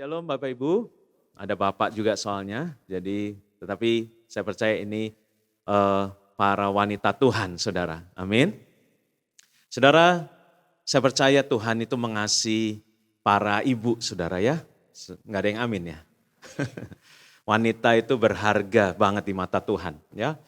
Shalom Bapak Ibu, ada Bapak juga soalnya, tetapi saya percaya ini para wanita Tuhan, saudara. Amin. Saudara, saya percaya Tuhan itu mengasihi para ibu, saudara ya. Nggak ada yang amin ya. Wanita itu berharga banget di mata Tuhan. Ya,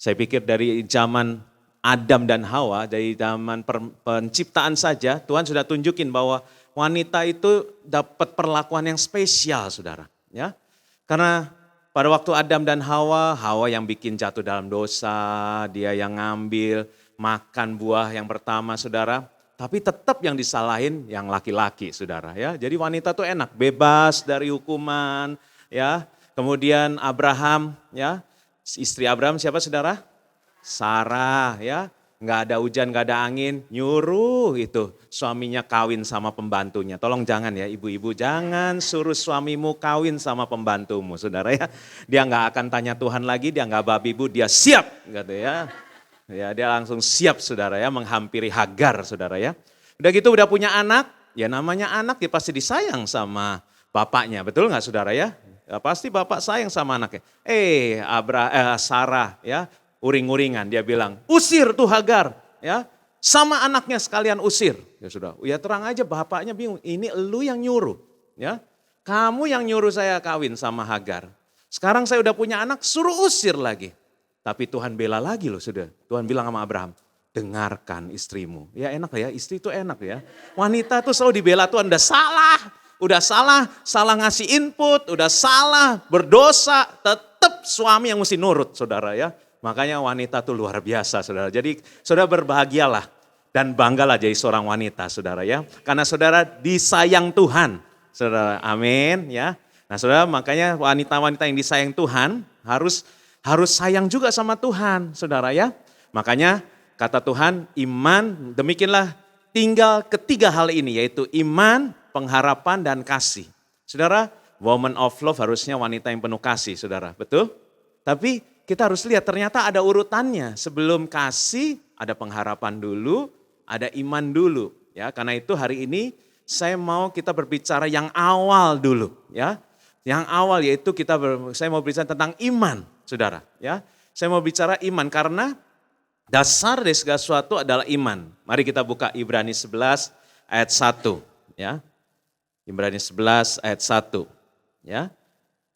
saya pikir dari zaman Adam dan Hawa, dari zaman penciptaan saja, Tuhan sudah tunjukin bahwa wanita itu dapat perlakuan yang spesial, saudara. Ya, karena pada waktu Adam dan Hawa, Hawa yang bikin jatuh dalam dosa, dia yang ngambil makan buah yang pertama, saudara. Tapi tetap yang disalahin yang laki-laki, saudara. Ya, jadi wanita tuh enak, bebas dari hukuman, ya. Kemudian Abraham, ya, istri Abraham siapa, saudara? Sarah, ya. Nggak ada hujan, nggak ada angin, nyuruh itu suaminya kawin sama pembantunya. Tolong jangan ya ibu-ibu, jangan suruh suamimu kawin sama pembantumu, saudara ya. Dia nggak akan tanya Tuhan lagi, dia nggak babi bu, dia siap, gitu ya. Ya dia langsung siap, saudara ya, menghampiri Hagar, saudara ya. Udah gitu udah punya anak, ya namanya anak ya pasti disayang sama bapaknya, betul nggak, saudara ya? Ya pasti bapak sayang sama anaknya. Sarah ya, uring-uringan dia bilang, usir tuh Hagar, ya, sama anaknya sekalian usir. Ya sudah, ya terang aja bapaknya bingung, ini elu yang nyuruh, ya, kamu yang nyuruh saya kawin sama Hagar. Sekarang saya udah punya anak, suruh usir lagi. Tapi Tuhan bela lagi loh, sudah. Tuhan bilang sama Abraham, dengarkan istrimu. Ya enak ya, istri itu enak ya. Wanita tuh selalu dibela Tuhan, udah salah ngasih input, udah salah, berdosa, tetap suami yang mesti nurut, saudara ya. Makanya wanita tuh luar biasa, saudara. Jadi saudara berbahagialah dan banggalah jadi seorang wanita, saudara ya. Karena saudara disayang Tuhan, saudara. Amin ya. Nah saudara, makanya wanita-wanita yang disayang Tuhan harus sayang juga sama Tuhan, saudara ya. Makanya kata Tuhan, iman, demikianlah tinggal ketiga hal ini, yaitu iman, pengharapan, dan kasih. Saudara, woman of love harusnya wanita yang penuh kasih, saudara. Betul? Tapi kita harus lihat ternyata ada urutannya. Sebelum kasih, ada pengharapan dulu, ada iman dulu. Ya, karena itu hari ini saya mau kita berbicara yang awal dulu. Ya, yang awal yaitu saya mau bicara tentang iman, saudara. Ya, saya mau bicara iman karena dasar dari segala sesuatu adalah iman. Mari kita buka Ibrani 11 ayat 1. Ya, Ibrani 11 ayat 1. Ya,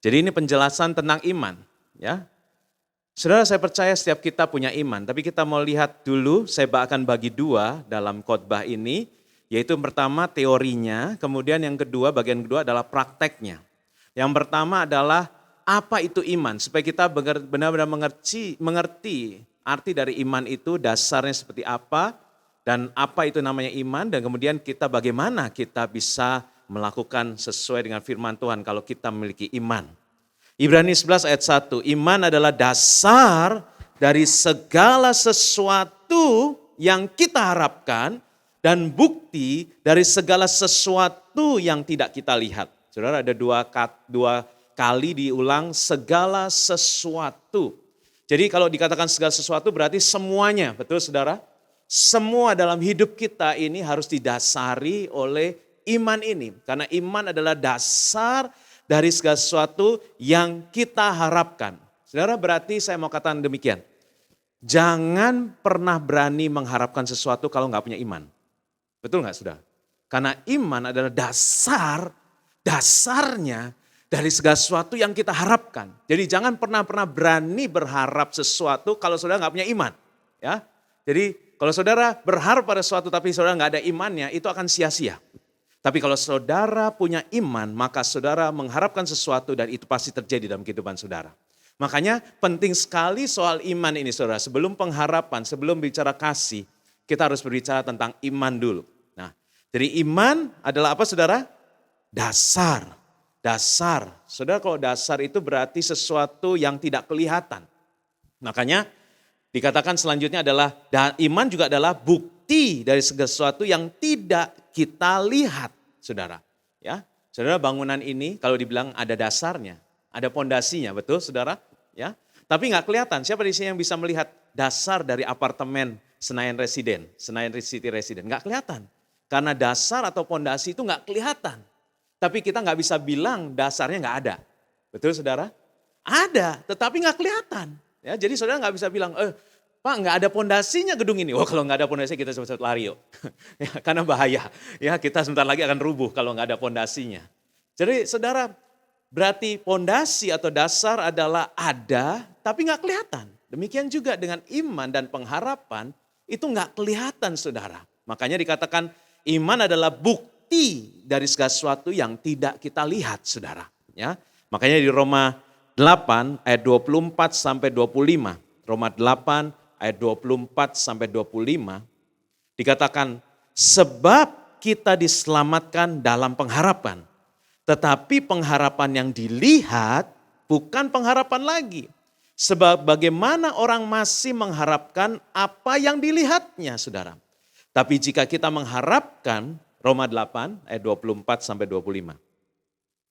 jadi ini penjelasan tentang iman. Ya, saudara, saya percaya setiap kita punya iman, tapi kita mau lihat dulu, saya akan bagi dua dalam khotbah ini, yaitu pertama teorinya, kemudian yang kedua, bagian kedua adalah prakteknya. Yang pertama adalah apa itu iman, supaya kita benar-benar mengerti arti dari iman itu, dasarnya seperti apa, dan apa itu namanya iman, dan kemudian kita bagaimana kita bisa melakukan sesuai dengan firman Tuhan kalau kita memiliki iman. Ibrani 11 ayat 1, iman adalah dasar dari segala sesuatu yang kita harapkan dan bukti dari segala sesuatu yang tidak kita lihat. Saudara, ada dua kali diulang segala sesuatu. Jadi kalau dikatakan segala sesuatu berarti semuanya, betul saudara? Semua dalam hidup kita ini harus didasari oleh iman ini. Karena iman adalah dasar dari segala sesuatu yang kita harapkan. Saudara, berarti saya mau katakan demikian. Jangan pernah berani mengharapkan sesuatu kalau nggak punya iman. Betul nggak, saudara? Karena iman adalah dasarnya dari segala sesuatu yang kita harapkan. Jadi jangan pernah berani berharap sesuatu kalau saudara nggak punya iman. Ya, jadi kalau saudara berharap pada sesuatu tapi saudara nggak ada imannya, itu akan sia-sia. Tapi kalau saudara punya iman, maka saudara mengharapkan sesuatu dan itu pasti terjadi dalam kehidupan saudara. Makanya penting sekali soal iman ini, saudara. Sebelum pengharapan, sebelum bicara kasih, kita harus berbicara tentang iman dulu. Nah, jadi iman adalah apa, saudara? Dasar. Saudara, kalau dasar itu berarti sesuatu yang tidak kelihatan. Makanya dikatakan selanjutnya adalah iman juga adalah bukti dari segala sesuatu yang tidak kita lihat, saudara. Ya, saudara, bangunan ini kalau dibilang ada dasarnya, ada pondasinya, betul, saudara? Ya, tapi nggak kelihatan. Siapa di sini yang bisa melihat dasar dari apartemen Senayan City Resident? Nggak kelihatan, karena dasar atau pondasi itu nggak kelihatan. Tapi kita nggak bisa bilang dasarnya nggak ada. Betul saudara? Ada, tetapi nggak kelihatan. Ya, jadi saudara nggak bisa bilang, Pak nggak ada pondasinya gedung ini. Wah kalau nggak ada pondasi kita cepat-cepat lari yuk. Ya, karena bahaya. Ya kita sebentar lagi akan rubuh kalau nggak ada pondasinya. Jadi saudara, berarti pondasi atau dasar adalah ada tapi nggak kelihatan. Demikian juga dengan iman dan pengharapan itu nggak kelihatan saudara. Makanya dikatakan iman adalah bukti dari segala sesuatu yang tidak kita lihat saudara. Ya, makanya di Roma 8 ayat 24 sampai 25. Roma 8 ayat 24 sampai 25 dikatakan sebab kita diselamatkan dalam pengharapan. Tetapi pengharapan yang dilihat bukan pengharapan lagi. Sebab bagaimana orang masih mengharapkan apa yang dilihatnya saudara. Tapi jika kita mengharapkan Roma 8 ayat 24 sampai 25.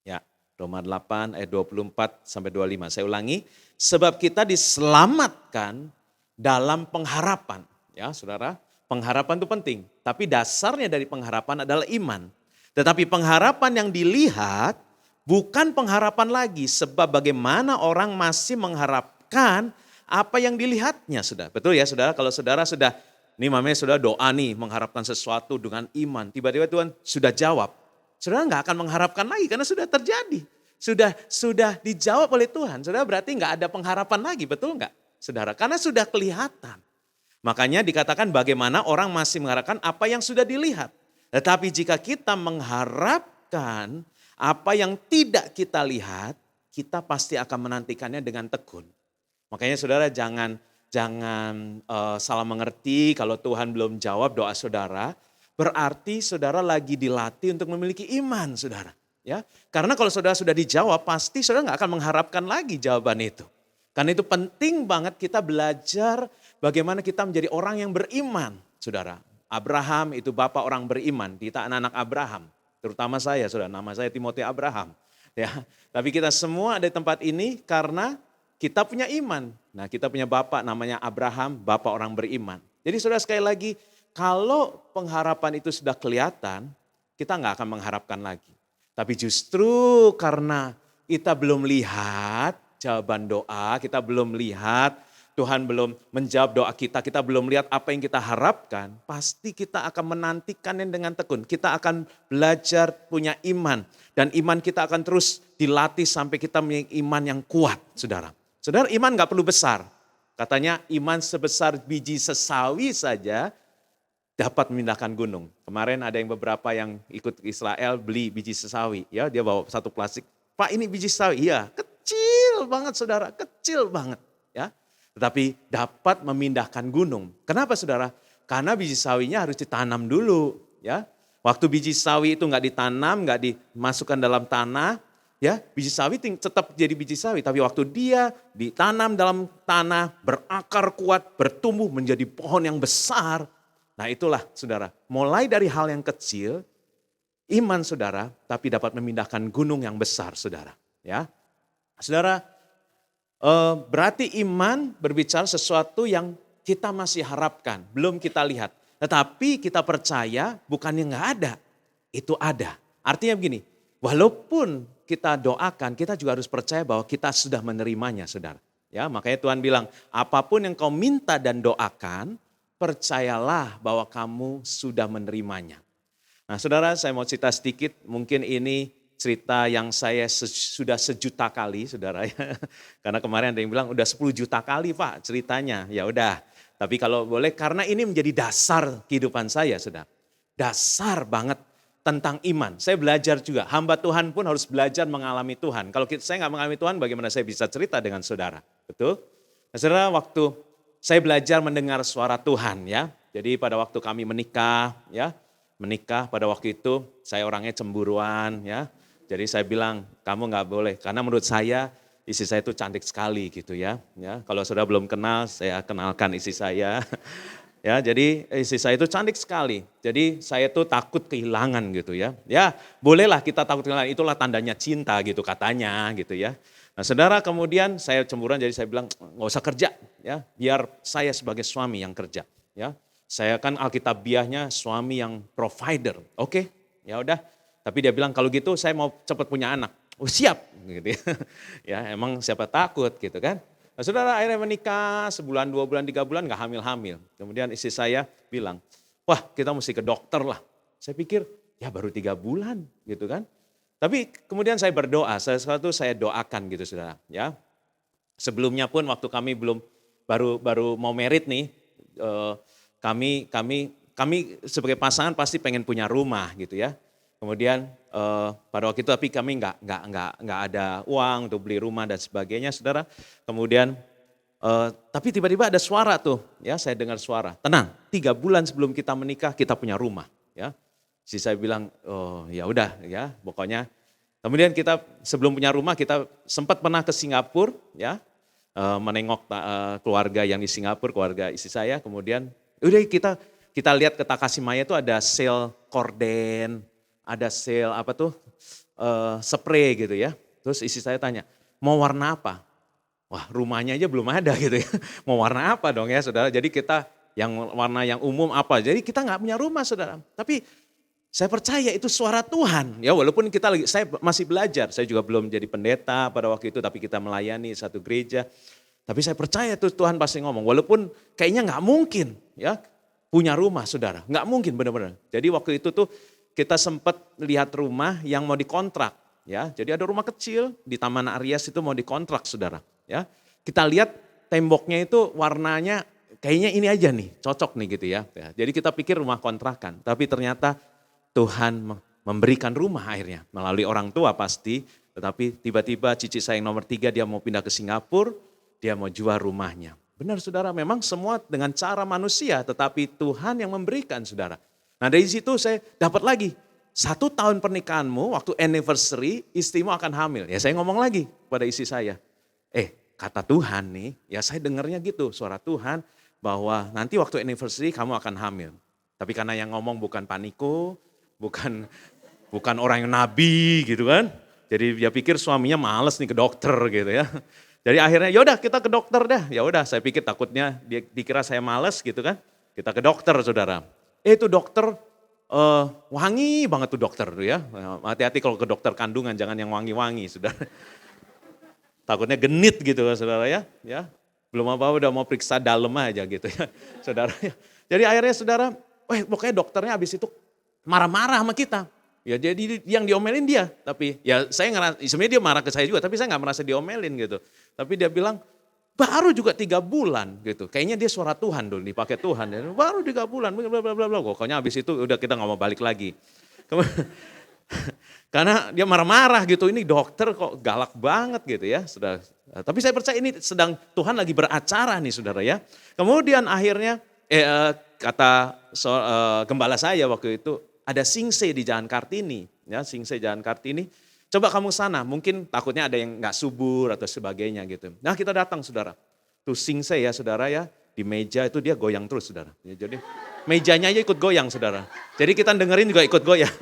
Ya. Roma 8 ayat 24 sampai 25. Saya ulangi, sebab kita diselamatkan dalam pengharapan. Ya saudara, pengharapan itu penting. Tapi dasarnya dari pengharapan adalah iman. Tetapi pengharapan yang dilihat bukan pengharapan lagi. Sebab bagaimana orang masih mengharapkan apa yang dilihatnya. Sudah, betul ya saudara, kalau saudara sudah, ini namanya saudara doa nih, mengharapkan sesuatu dengan iman. Tiba-tiba Tuhan sudah jawab. Saudara nggak akan mengharapkan lagi karena sudah terjadi. Sudah dijawab oleh Tuhan. Saudara berarti nggak ada pengharapan lagi, betul nggak? Saudara, karena sudah kelihatan. Makanya dikatakan bagaimana orang masih mengharapkan apa yang sudah dilihat. Tetapi jika kita mengharapkan apa yang tidak kita lihat, kita pasti akan menantikannya dengan tekun. Makanya saudara jangan salah mengerti kalau Tuhan belum jawab doa saudara. Berarti saudara lagi dilatih untuk memiliki iman saudara. Ya, karena kalau saudara sudah dijawab pasti saudara nggak akan mengharapkan lagi jawaban itu. Karena itu penting banget kita belajar bagaimana kita menjadi orang yang beriman saudara. Abraham itu bapak orang beriman, kita anak-anak Abraham. Terutama saya saudara, nama saya Timotius Abraham. Ya, tapi kita semua ada di tempat ini karena kita punya iman. Nah kita punya bapak namanya Abraham, bapak orang beriman. Jadi saudara sekali lagi, kalau pengharapan itu sudah kelihatan, kita nggak akan mengharapkan lagi. Tapi justru karena kita belum lihat jawaban doa, kita belum lihat Tuhan belum menjawab doa kita belum lihat apa yang kita harapkan, pasti kita akan menantikannya dengan tekun. Kita akan belajar punya iman dan iman kita akan terus dilatih sampai kita punya iman yang kuat, saudara. Saudara, iman nggak perlu besar. Katanya iman sebesar biji sesawi saja dapat memindahkan gunung. Kemarin ada yang beberapa yang ikut Israel beli biji sesawi. Ya, dia bawa satu plastik. Pak ini biji sesawi. Iya, kecil banget saudara, kecil banget. Ya, tetapi dapat memindahkan gunung. Kenapa saudara? Karena biji sawinya harus ditanam dulu. Ya, waktu biji sawi itu nggak ditanam, nggak dimasukkan dalam tanah, ya biji sawi tetap jadi biji sawi. Tapi waktu dia ditanam dalam tanah, berakar kuat, bertumbuh menjadi pohon yang besar. Nah itulah saudara, mulai dari hal yang kecil, iman saudara, tapi dapat memindahkan gunung yang besar saudara. Ya, saudara, berarti iman berbicara sesuatu yang kita masih harapkan, belum kita lihat. Tetapi kita percaya bukannya nggak ada, itu ada. Artinya begini, walaupun kita doakan, kita juga harus percaya bahwa kita sudah menerimanya saudara. Ya, makanya Tuhan bilang, apapun yang kau minta dan doakan, percayalah bahwa kamu sudah menerimanya. Nah saudara, saya mau cerita sedikit, mungkin ini cerita yang saya sudah sejuta kali saudara ya. Karena kemarin ada yang bilang udah 10 juta kali Pak ceritanya, ya udah. Tapi kalau boleh, karena ini menjadi dasar kehidupan saya saudara. Dasar banget tentang iman. Saya belajar juga, hamba Tuhan pun harus belajar mengalami Tuhan. Kalau saya nggak mengalami Tuhan, bagaimana saya bisa cerita dengan saudara? Betul? Nah saudara, waktu saya belajar mendengar suara Tuhan ya. Jadi pada waktu kami menikah ya, pada waktu itu saya orangnya cemburuan ya. Jadi saya bilang kamu nggak boleh, karena menurut saya istri saya itu cantik sekali gitu ya. Ya, kalau saudara belum kenal, saya kenalkan istri saya. Ya, jadi istri saya itu cantik sekali. Jadi saya tuh takut kehilangan gitu ya. Ya, bolehlah kita takut kehilangan, itulah tandanya cinta gitu katanya gitu ya. Nah saudara, kemudian saya cemburuan, jadi saya bilang nggak usah kerja ya, biar saya sebagai suami yang kerja ya. Saya kan alkitabiahnya suami yang provider, oke, ya udah. Tapi dia bilang kalau gitu saya mau cepat punya anak. Oh siap gitu ya. Ya emang siapa takut gitu kan. Nah, saudara akhirnya menikah sebulan, 2 bulan, 3 bulan gak hamil-hamil. Kemudian istri saya bilang, wah kita mesti ke dokter lah. Saya pikir ya baru 3 bulan gitu kan. Tapi kemudian saya berdoa, saya doakan gitu saudara. Ya sebelumnya pun waktu kami belum baru mau merit nih, kami sebagai pasangan pasti pengen punya rumah gitu ya. Kemudian pada waktu itu tapi kami nggak ada uang untuk beli rumah dan sebagainya, saudara. Kemudian tapi tiba-tiba ada suara tuh, ya saya dengar suara. Tenang, 3 bulan sebelum kita menikah kita punya rumah, ya. Si saya bilang, oh ya udah ya, pokoknya. Kemudian kita sebelum punya rumah kita sempat pernah ke Singapura, ya, menengok keluarga yang di Singapura, keluarga istri saya. Kemudian udah kita lihat ke Takashimaya itu ada sale korden, ada sale apa tuh, spray gitu ya. Terus istri saya tanya, mau warna apa? Wah rumahnya aja belum ada gitu ya. Mau warna apa dong ya saudara. Jadi kita yang warna yang umum apa. Jadi kita nggak punya rumah saudara. Tapi saya percaya itu suara Tuhan. Ya walaupun saya masih belajar. Saya juga belum jadi pendeta pada waktu itu. Tapi kita melayani satu gereja. Tapi saya percaya itu Tuhan pasti ngomong. Walaupun kayaknya nggak mungkin ya punya rumah saudara. Nggak mungkin benar-benar. Jadi waktu itu tuh kita sempat lihat rumah yang mau dikontrak. Ya, jadi ada rumah kecil di Taman Aries itu mau dikontrak saudara. Ya, kita lihat temboknya itu warnanya kayaknya ini aja nih, cocok nih gitu ya. Jadi kita pikir rumah kontrakan, tapi ternyata Tuhan memberikan rumah akhirnya melalui orang tua pasti. Tetapi tiba-tiba cici saya yang nomor 3 dia mau pindah ke Singapura, dia mau jual rumahnya. Benar saudara, memang semua dengan cara manusia, tetapi Tuhan yang memberikan saudara. Nah dari situ saya dapat lagi, 1 tahun pernikahanmu, waktu anniversary, istrimu akan hamil. Ya saya ngomong lagi pada istri saya, kata Tuhan nih, ya saya dengarnya gitu, suara Tuhan, bahwa nanti waktu anniversary kamu akan hamil. Tapi karena yang ngomong bukan Paniko, bukan orang yang nabi gitu kan. Jadi dia pikir suaminya males nih ke dokter gitu ya. Jadi akhirnya yaudah kita ke dokter dah. Ya udah saya pikir takutnya dia dikira saya males gitu kan. Kita ke dokter saudara. Itu dokter wangi banget tuh dokter tuh ya. Hati-hati kalau ke dokter kandungan jangan yang wangi-wangi saudara. Takutnya genit gitu saudara ya. Ya belum apa-apa udah mau periksa dalam aja gitu ya saudara. Jadi akhirnya saudara, pokoknya dokternya habis itu marah-marah sama kita. Ya jadi yang diomelin dia, tapi ya saya ngerasa, sebenarnya dia marah ke saya juga, tapi saya nggak merasa diomelin gitu. Tapi dia bilang, baru juga 3 bulan gitu. Kayaknya dia suara Tuhan dulu, dipakai Tuhan. Baru 3 bulan, bla bla bla bla. Pokoknya habis itu udah kita nggak mau balik lagi. Karena dia marah-marah gitu, ini dokter kok galak banget gitu ya. Saudara. Tapi saya percaya ini sedang Tuhan lagi beracara nih saudara ya. Kemudian akhirnya kata gembala saya waktu itu, ada Singse di Jalan Kartini, ya Singse Jalan Kartini. Coba kamu sana, mungkin takutnya ada yang nggak subur atau sebagainya gitu. Nah kita datang saudara, tuh Singse ya saudara ya, di meja itu dia goyang terus saudara. Ya, jadi mejanya aja ikut goyang saudara. Jadi kita dengerin juga ikut goyang.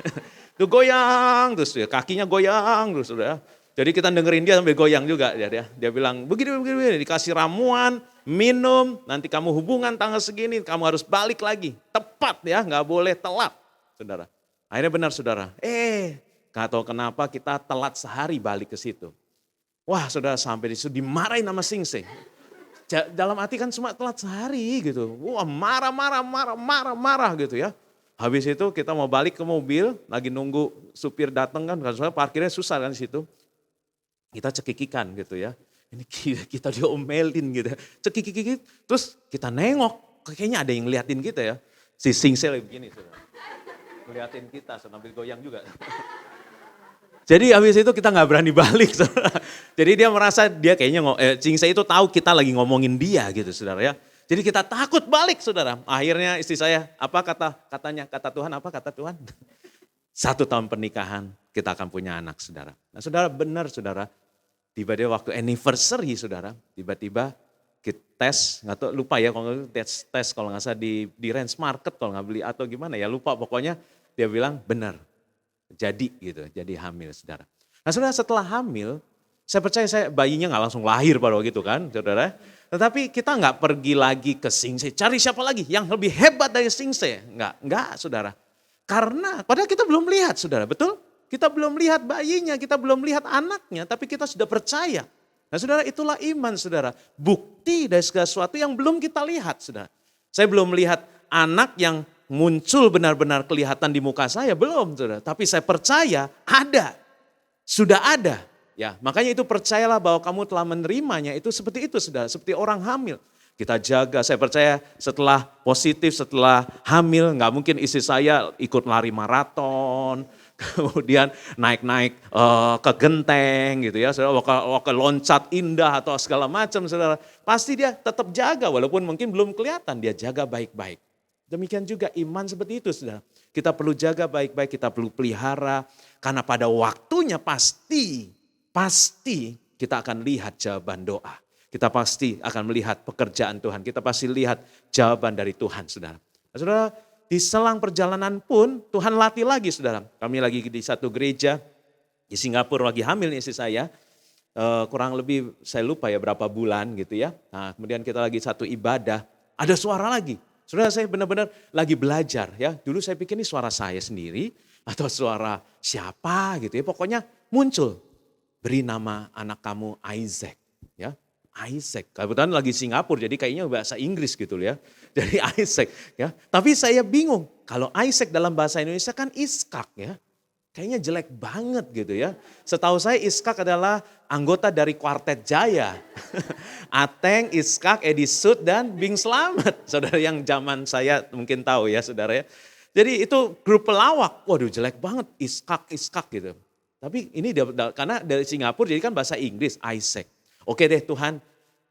Tuh goyang terus ya, kakinya goyang terus saudara. Jadi kita dengerin dia sambil goyang juga dia bilang begini, dikasih ramuan, minum, nanti kamu hubungan tanggal segini, kamu harus balik lagi, tepat ya, nggak boleh telat. Saudara, akhirnya benar saudara, gak tahu kenapa kita telat sehari balik ke situ. Wah saudara sampai di situ dimarahin sama Singse. Dalam hati kan cuma telat sehari gitu. Wah marah gitu ya. Habis itu kita mau balik ke mobil, lagi nunggu supir datang kan, karena parkirnya susah kan di situ. Kita cekikikan gitu ya. Ini kita diomelin gitu. Cekikikik, terus kita nengok, kayaknya ada yang ngeliatin kita ya. Si Singse lagi begini saudara. Ngeliatin kita sambil goyang juga. Jadi habis itu kita nggak berani balik saudara. Jadi dia merasa dia kayaknya Singse itu tahu kita lagi ngomongin dia gitu saudara ya. Jadi kita takut balik saudara. Akhirnya istri saya kata Tuhan apa kata Tuhan? 1 tahun pernikahan kita akan punya anak saudara. Nah saudara benar saudara. Tiba-tiba waktu anniversary saudara. Tiba-tiba kita tes, nggak tahu lupa ya kalau tes kalau nggak salah di Range Market kalau nggak beli atau gimana ya lupa pokoknya dia bilang benar jadi gitu jadi hamil saudara. Nah saudara setelah hamil saya percaya bayinya nggak langsung lahir pada waktu itu kan saudara. Tetapi kita nggak pergi lagi ke Singse cari siapa lagi yang lebih hebat dari Singse nggak saudara. Karena padahal kita belum lihat saudara betul Kita belum lihat bayinya, kita belum lihat anaknya, tapi kita sudah percaya. Nah saudara, itulah iman saudara. Bukti dari segala sesuatu yang belum kita lihat saudara. Saya belum melihat anak yang muncul benar-benar kelihatan di muka saya, belum saudara. Tapi saya percaya ada, sudah ada. Ya, makanya itu percayalah bahwa kamu telah menerimanya, itu seperti itu saudara, seperti orang hamil. Kita jaga, saya percaya setelah positif, setelah hamil, nggak mungkin istri saya ikut lari maraton, kemudian naik-naik ke genteng gitu ya, saudara, ke loncat indah atau segala macam saudara. Pasti dia tetap jaga, walaupun mungkin belum kelihatan, dia jaga baik-baik. Demikian juga iman seperti itu saudara. Kita perlu jaga baik-baik, kita perlu pelihara, karena pada waktunya pasti kita akan lihat jawaban doa. Kita pasti akan melihat pekerjaan Tuhan. Kita pasti lihat jawaban dari Tuhan, saudara. Nah, saudara, di selang perjalanan pun Tuhan latih lagi, saudara. Kami lagi di satu gereja di Singapura, lagi hamil nih istri saya. Kurang lebih saya lupa ya berapa bulan gitu ya. Nah, kemudian kita lagi satu ibadah, ada suara lagi. Saudara, saya benar-benar lagi belajar ya. Dulu saya pikir ini suara saya sendiri atau suara siapa gitu ya. Pokoknya muncul. Beri nama anak kamu Isaac ya. Isaac, kebetulan lagi Singapura jadi kayaknya bahasa Inggris gitu ya. Jadi Isaac ya. Tapi saya bingung, kalau Isaac dalam bahasa Indonesia kan Iskak ya. Kayaknya jelek banget gitu ya. Setahu saya Iskak adalah anggota dari Kuartet Jaya. Ateng, Iskak, Edi Sud, dan Bing Slamet. Saudara yang zaman saya mungkin tahu ya saudara ya. Jadi itu grup pelawak, waduh jelek banget Iskak gitu. Tapi ini karena dari Singapura jadi kan bahasa Inggris, Isaac. Oke deh Tuhan,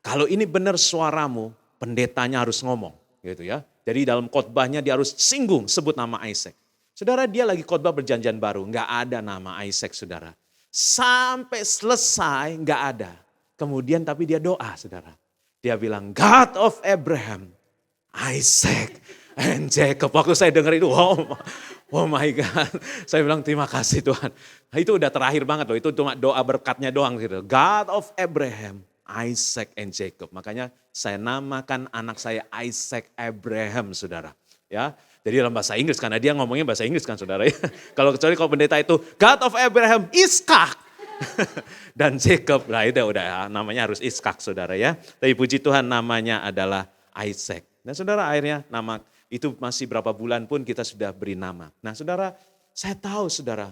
kalau ini benar suaramu, pendetanya harus ngomong gitu ya. Jadi dalam khotbahnya dia harus singgung, sebut nama Isaac. Saudara, dia lagi khotbah perjanjian baru, nggak ada nama Isaac saudara. Sampai selesai nggak ada. Kemudian tapi dia doa saudara. Dia bilang, God of Abraham, Isaac, and Jacob. Waktu saya dengar itu, oh my God. Saya bilang terima kasih Tuhan. Nah, itu udah terakhir banget loh, itu cuma doa berkatnya doang gitu. God of Abraham, Isaac and Jacob. Makanya saya namakan anak saya Isaac Abraham saudara. Ya, jadi dalam bahasa Inggris, karena dia ngomongnya bahasa Inggris kan saudara ya. Kalau pendeta itu God of Abraham, Iskak. Dan Jacob, nah itu udah namanya harus Iskak saudara ya. Tapi puji Tuhan namanya adalah Isaac. Nah saudara akhirnya nama itu masih berapa bulan pun kita sudah beri nama. Nah saudara, saya tahu saudara,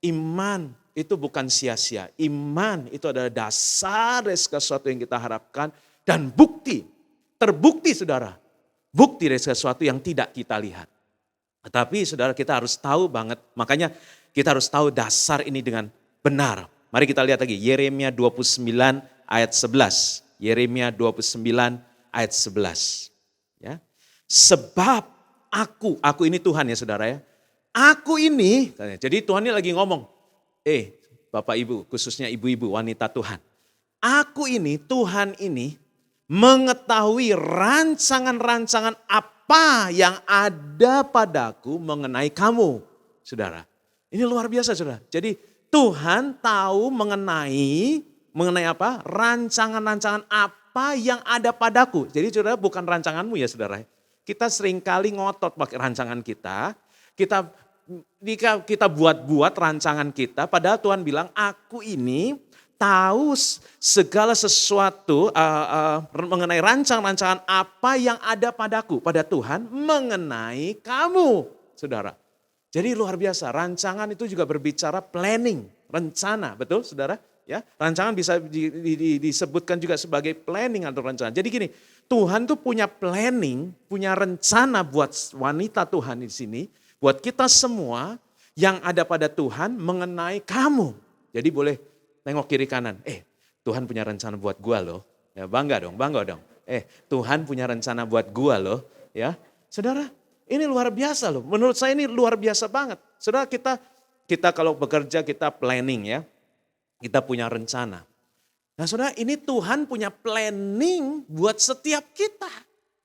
iman itu bukan sia-sia. Iman itu adalah dasar dari sesuatu yang kita harapkan dan bukti. Terbukti saudara, bukti dari sesuatu yang tidak kita lihat. Tetapi saudara kita harus tahu banget, makanya kita harus tahu dasar ini dengan benar. Mari kita lihat lagi, Yeremia 29 ayat 11. Yeremia 29 ayat 11. Ya. Sebab aku ini Tuhan ya saudara ya. Aku ini, jadi Tuhan ini lagi ngomong. Bapak ibu, khususnya ibu-ibu wanita Tuhan. Aku ini, Tuhan ini mengetahui rancangan-rancangan apa yang ada padaku mengenai kamu. Saudara, ini luar biasa saudara. Jadi Tuhan tahu mengenai apa? Rancangan-rancangan apa yang ada padaku. Jadi saudara bukan rancanganmu ya saudara. Kita seringkali ngotot pakai rancangan kita. Kita buat-buat rancangan kita. Padahal Tuhan bilang aku ini tahu segala sesuatu mengenai rancangan-rancangan apa yang ada padaku. Pada Tuhan mengenai kamu saudara. Jadi luar biasa, rancangan itu juga berbicara planning, rencana, betul saudara? Ya, rancangan bisa disebutkan juga sebagai planning atau rencana. Jadi gini, Tuhan tuh punya planning, punya rencana buat wanita Tuhan di sini, buat kita semua yang ada pada Tuhan mengenai kamu. Jadi boleh tengok kiri kanan, Tuhan punya rencana buat gua loh. Ya bangga dong. Tuhan punya rencana buat gua loh, ya. Saudara, ini luar biasa loh. Menurut saya ini luar biasa banget. Saudara kita kalau bekerja kita planning ya. Kita punya rencana. Nah saudara ini Tuhan punya planning buat setiap kita.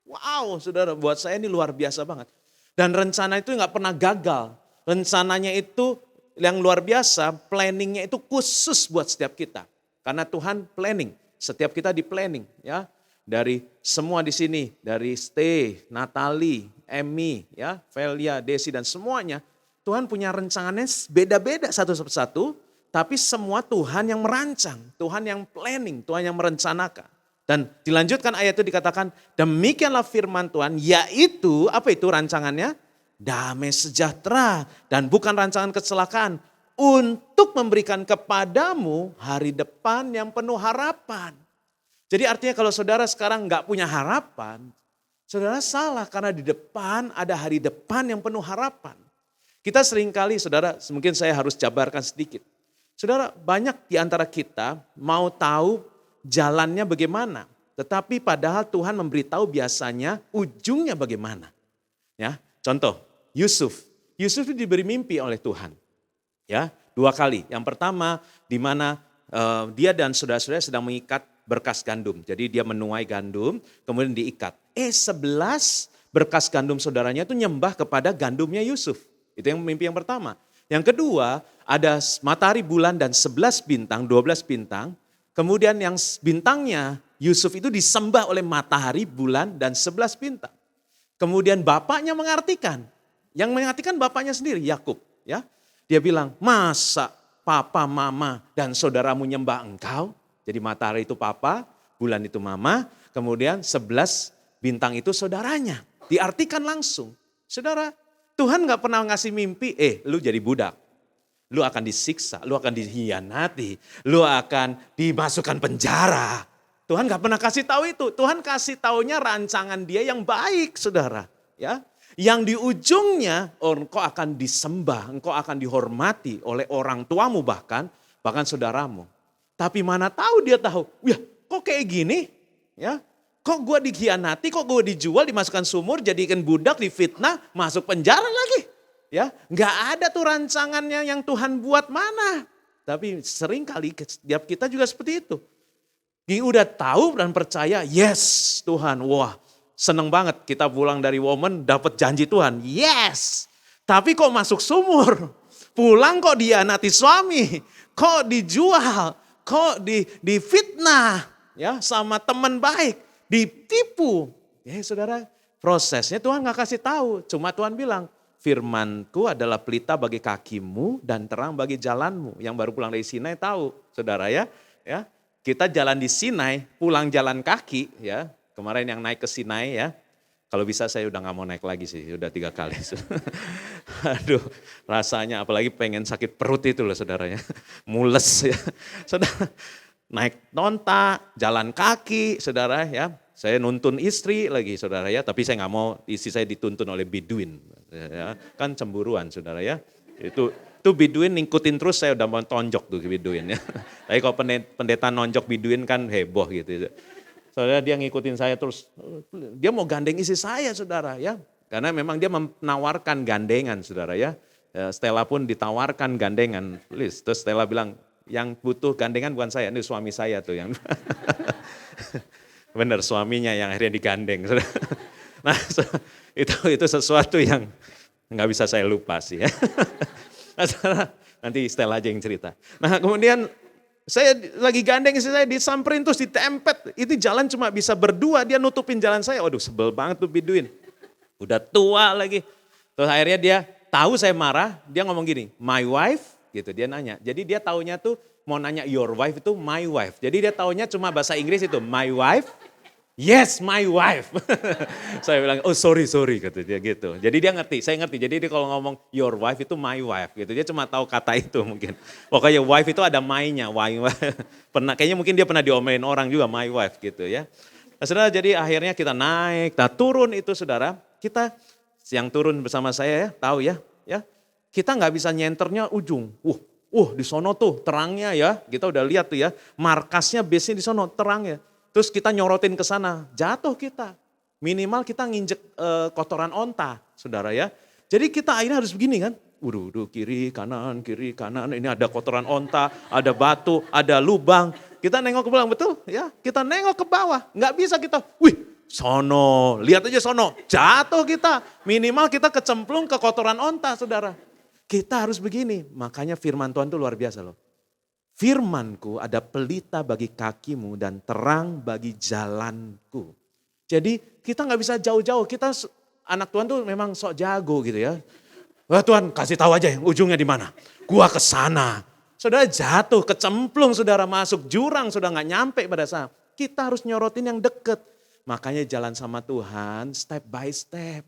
Wow saudara buat saya ini luar biasa banget. Dan rencana itu gak pernah gagal. Rencananya itu yang luar biasa, planningnya itu khusus buat setiap kita. Karena Tuhan planning, setiap kita di planning ya. Dari semua di sini, dari Stay, Natalie, Emmy, ya, Velia, Desi dan semuanya, Tuhan punya rencangannya beda-beda satu persatu, tapi semua Tuhan yang merancang, Tuhan yang planning, Tuhan yang merencanakan. Dan dilanjutkan ayat itu dikatakan, demikianlah firman Tuhan, yaitu, apa itu rancangannya? Damai sejahtera dan bukan rancangan kecelakaan, untuk memberikan kepadamu hari depan yang penuh harapan. Jadi artinya kalau saudara sekarang nggak punya harapan, saudara salah karena di depan ada hari depan yang penuh harapan. Kita seringkali, saudara, mungkin saya harus jabarkan sedikit. Saudara, banyak di antara kita mau tahu jalannya bagaimana. Tetapi padahal Tuhan memberitahu biasanya ujungnya bagaimana. Ya, contoh, Yusuf. Yusuf itu diberi mimpi oleh Tuhan. Ya, 2 kali. Yang pertama di mana dia dan saudara-saudara sedang mengikat berkas gandum. Jadi dia menuai gandum, kemudian diikat. 11 berkas gandum saudaranya itu nyembah kepada gandumnya Yusuf. Itu yang mimpi yang pertama. Yang kedua, ada matahari, bulan, dan 11 bintang, 12 bintang. Kemudian yang bintangnya Yusuf itu disembah oleh matahari, bulan, dan 11 bintang. Kemudian bapaknya mengartikan. Yang mengartikan bapaknya sendiri, Yakub. Ya, dia bilang, masa papa, mama, dan saudaramu nyembah engkau? Jadi matahari itu papa, bulan itu mama, kemudian 11 bintang itu saudaranya. Diartikan langsung. Saudara, Tuhan gak pernah ngasih mimpi, lu jadi budak. Lu akan disiksa, lu akan dihianati, lu akan dimasukkan penjara. Tuhan gak pernah kasih tahu itu. Tuhan kasih taunya rancangan dia yang baik, saudara. Ya, yang di ujungnya engkau akan disembah, engkau akan dihormati oleh orang tuamu bahkan saudaramu. Tapi mana tahu dia tahu, ya kok kayak gini? Ya, kok gue dikhianati, kok gue dijual, dimasukkan sumur, jadikan budak, difitnah, masuk penjara lagi. Ya, nggak ada tuh rancangannya yang Tuhan buat mana. Tapi seringkali setiap kita juga seperti itu. Dia udah tahu dan percaya, yes Tuhan, wah. Seneng banget kita pulang dari Women dapat janji Tuhan. Yes. Tapi kok masuk sumur? Pulang kok dihianati suami? Kok dijual? Kok difitnah? Ya, sama teman baik. Ditipu. Ya saudara, prosesnya Tuhan gak kasih tahu. Cuma Tuhan bilang, firmanku adalah pelita bagi kakimu dan terang bagi jalanmu. Yang baru pulang dari Sinai tahu, saudara ya. Ya, kita jalan di Sinai, pulang jalan kaki ya. Kemarin yang naik ke Sinai ya, kalau bisa saya udah gak mau naik lagi sih, udah 3 kali. Aduh rasanya apalagi pengen sakit perut itu loh saudaranya, mules ya. Saudara naik onta, jalan kaki saudara ya. Saya nuntun istri lagi saudara ya, tapi saya gak mau istri saya dituntun oleh biduin. Ya, kan cemburuan saudara ya. Itu biduin ngikutin terus saya udah mau tonjok tuh biduin ya. Tapi kalau pendeta nonjok biduin kan heboh gitu. Saudara dia ngikutin saya terus, dia mau gandeng istri saya saudara ya. Karena memang dia menawarkan gandengan saudara ya. Stella pun ditawarkan gandengan. Terus Stella bilang, yang butuh gandengan bukan saya, ini suami saya tuh yang. Benar suaminya yang akhirnya digandeng. Saudara. Nah itu sesuatu yang nggak bisa saya lupa sih ya. Nah, saudara, nanti Stella aja yang cerita. Nah kemudian saya lagi gandeng istri saya disamperin terus ditempet. Itu jalan cuma bisa berdua, dia nutupin jalan saya. Waduh sebel banget tuh biduin. Udah tua lagi. Terus akhirnya dia tahu saya marah, dia ngomong gini, my wife gitu dia nanya. Jadi dia taunya tuh mau nanya your wife itu my wife. Jadi dia taunya cuma bahasa Inggris itu my wife. Yes, my wife. Saya bilang, oh sorry kata dia gitu. Jadi dia ngerti, saya ngerti. Jadi dia kalau ngomong your wife itu my wife gitu. Dia cuma tahu kata itu mungkin. Pokoknya wife itu ada my-nya. Pernah, kayaknya mungkin dia pernah diomelin orang juga my wife gitu ya. Nah, saudara jadi akhirnya kita naik, nah turun itu saudara. Kita yang turun bersama saya ya, tahu ya. Kita nggak bisa nyenternya ujung. Di sono tuh terangnya ya. Kita udah lihat tuh ya, markasnya base-nya di sono terangnya. Terus kita nyorotin ke sana, jatuh kita. Minimal kita nginjek kotoran onta, saudara ya. Jadi kita akhirnya harus begini kan. Kiri kanan, ini ada kotoran onta, ada batu, ada lubang. Kita nengok ke belakang, betul ya. Kita nengok ke bawah, nggak bisa kita, sono, lihat aja sono, jatuh kita. Minimal kita kecemplung ke kotoran onta, saudara. Kita harus begini, makanya firman Tuhan itu luar biasa loh. Firmanku ada pelita bagi kakimu dan terang bagi jalanku. Jadi kita nggak bisa jauh-jauh, kita anak Tuhan tuh memang sok jago gitu ya. Wah Tuhan kasih tahu aja yang ujungnya di mana. Gua ke sana. Saudara jatuh, kecemplung, saudara masuk jurang, saudara nggak nyampe pada sana. Kita harus nyorotin yang deket. Makanya jalan sama Tuhan step by step.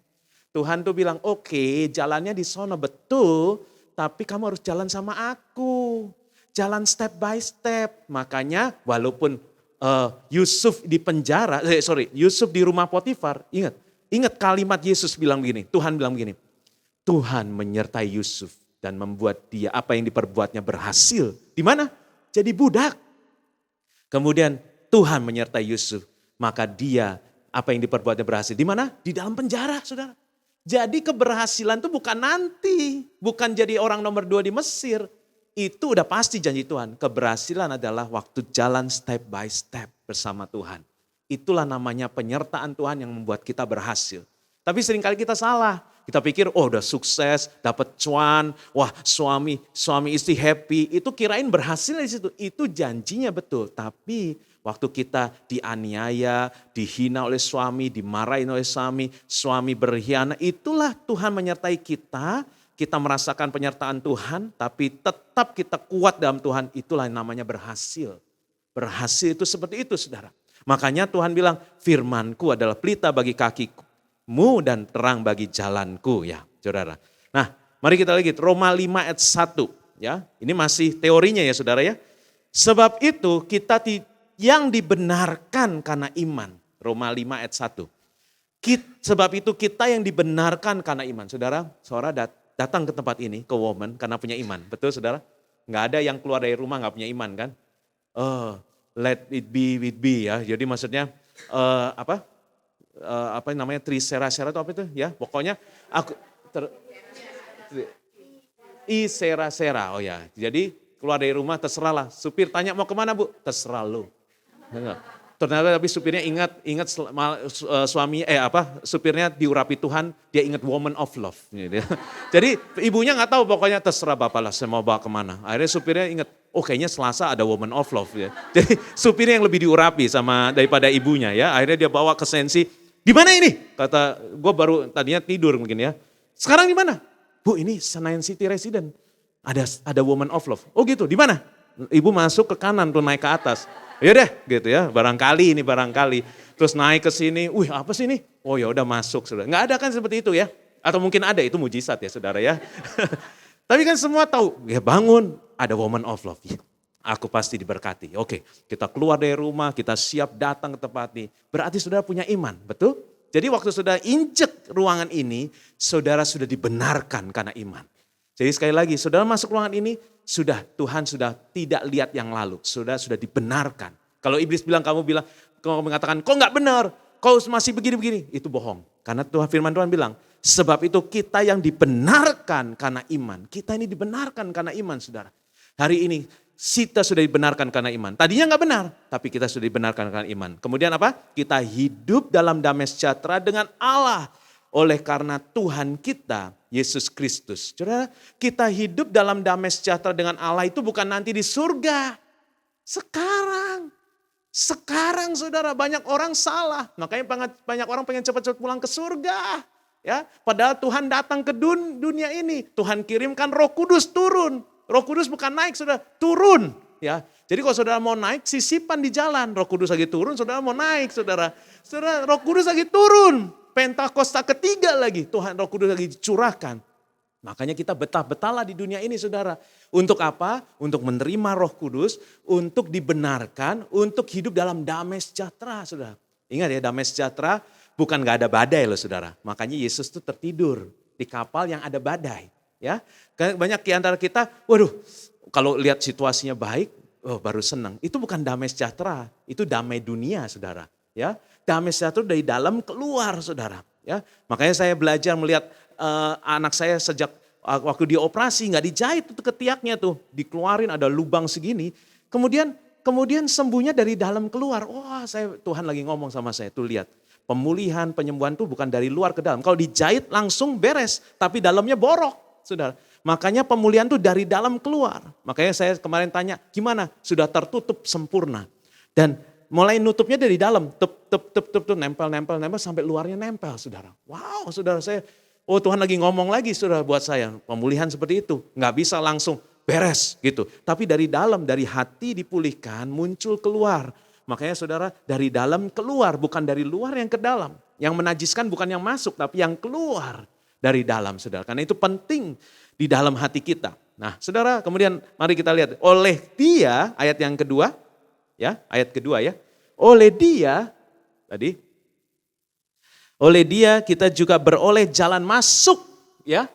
Tuhan tuh bilang, oke, jalannya di sana betul, tapi kamu harus jalan sama aku. Jalan step by step. Makanya walaupun Yusuf di penjara, Yusuf di rumah Potifar, ingat kalimat Yesus bilang begini, Tuhan bilang begini, Tuhan menyertai Yusuf dan membuat dia apa yang diperbuatnya berhasil. Di mana? Jadi budak. Kemudian Tuhan menyertai Yusuf, maka dia apa yang diperbuatnya berhasil. Di mana? Di dalam penjara, saudara. Jadi keberhasilan itu bukan nanti, bukan jadi orang nomor 2 di Mesir. Itu udah pasti janji Tuhan. Keberhasilan adalah waktu jalan step by step bersama Tuhan. Itulah namanya penyertaan Tuhan yang membuat kita berhasil. Tapi seringkali kita salah. Kita pikir, oh udah sukses, dapat cuan, wah suami istri happy. Itu kirain berhasil di situ. Itu janjinya betul. Tapi waktu kita dianiaya, dihina oleh suami, dimarahin oleh suami berkhianat. Itulah Tuhan menyertai kita. Kita merasakan penyertaan Tuhan, tapi tetap kita kuat dalam Tuhan. Itulah yang namanya berhasil. Berhasil itu seperti itu, saudara. Makanya Tuhan bilang, firmanku adalah pelita bagi kakimu dan terang bagi jalanku, ya saudara. Nah, mari kita lihat Roma 5 ayat 1. Ya, ini masih teorinya ya saudara ya. Sebab itu kita yang dibenarkan karena iman. Roma 5 ayat 1. Sebab itu kita yang dibenarkan karena iman. Saudara datang ke tempat ini, ke Woman, karena punya iman. Betul saudara? Nggak ada yang keluar dari rumah nggak punya iman kan? Let it be with be ya. Jadi maksudnya apa namanya trisera-sera itu apa itu ya? Pokoknya aku isera-sera. Oh ya, jadi keluar dari rumah terserah lah. Supir tanya mau kemana bu? Terserah lu. Ternyata tapi supirnya ingat supirnya diurapi Tuhan, dia ingat woman of love. Jadi ibunya nggak tahu pokoknya terserah bapak lah saya mau bawa kemana. Akhirnya supirnya ingat, oh kayaknya Selasa ada woman of love. Ya. Jadi supirnya yang lebih diurapi daripada ibunya ya. Akhirnya dia bawa ke sensi, di mana ini? Kata gue baru tadinya tidur mungkin ya. Sekarang di mana? Bu ini Senayan City Resident. Ada woman of love. Oh gitu, di mana? Ibu masuk ke kanan tuh naik ke atas. Ya deh gitu ya, barangkali. Terus naik ke sini, wih apa sih ini? Oh ya udah masuk sudah. Nggak ada kan seperti itu ya? Atau mungkin ada, itu mujizat ya saudara ya. Tapi kan semua tahu, ya bangun ada woman of love. Ya, aku pasti diberkati. Oke, kita keluar dari rumah, kita siap datang ke tempat ini. Berarti saudara punya iman, betul? Jadi waktu saudara injek ruangan ini, saudara sudah dibenarkan karena iman. Jadi sekali lagi, saudara masuk ruangan ini, Tuhan sudah tidak lihat yang lalu. Sudah dibenarkan. Kalau iblis kamu mengatakan, kok nggak benar, kau masih begini-begini. Itu bohong. Karena firman Tuhan bilang, sebab itu kita yang dibenarkan karena iman. Kita ini dibenarkan karena iman saudara. Hari ini kita sudah dibenarkan karena iman. Tadinya nggak benar, tapi kita sudah dibenarkan karena iman. Kemudian apa? Kita hidup dalam damai sejahtera dengan Allah. Oleh karena Tuhan kita, Yesus Kristus. Saudara, kita hidup dalam damai sejahtera dengan Allah itu bukan nanti di surga. Sekarang saudara, banyak orang salah. Makanya banyak orang pengen cepat-cepat pulang ke surga. Ya, padahal Tuhan datang ke dunia ini. Tuhan kirimkan Roh Kudus turun. Roh Kudus bukan naik, saudara, turun. Ya, jadi kalau saudara mau naik, sisipan di jalan. Roh Kudus lagi turun, saudara mau naik, saudara. Saudara, Roh Kudus lagi turun. Pentakosta ketiga lagi, Tuhan Roh Kudus lagi dicurahkan. Makanya kita betah-betahlah di dunia ini saudara. Untuk apa? Untuk menerima Roh Kudus, untuk dibenarkan, untuk hidup dalam damai sejahtera saudara. Ingat ya, damai sejahtera bukan gak ada badai loh saudara. Makanya Yesus tuh tertidur di kapal yang ada badai. Ya, banyak di antara kita, waduh kalau lihat situasinya baik, baru senang. Itu bukan damai sejahtera, itu damai dunia saudara. Ya, damai sejahtera dari dalam keluar saudara. Ya, makanya saya belajar melihat anak saya sejak waktu dioperasi nggak dijahit itu ketiaknya tuh, dikeluarin ada lubang segini. Kemudian sembuhnya dari dalam keluar. Wah, Tuhan lagi ngomong sama saya tuh lihat. Pemulihan, penyembuhan tuh bukan dari luar ke dalam. Kalau dijahit langsung beres, tapi dalamnya borok, saudara. Makanya pemulihan tuh dari dalam keluar. Makanya saya kemarin tanya, gimana? Sudah tertutup sempurna. Dan mulai nutupnya dari dalam, nempel sampai luarnya nempel, saudara. Wow, saudara, saya Oh Tuhan lagi ngomong lagi saudara buat saya. Pemulihan seperti itu. Nggak bisa langsung beres gitu. Tapi dari dalam, dari hati dipulihkan, muncul keluar. Makanya saudara dari dalam keluar, bukan dari luar yang ke dalam. Yang menajiskan bukan yang masuk, tapi yang keluar dari dalam saudara. Karena itu penting di dalam hati kita. Nah saudara kemudian mari kita lihat. Oleh dia, ayat yang kedua. Ya, ayat kedua ya. Oleh dia, tadi. Oleh dia kita juga beroleh jalan masuk ya.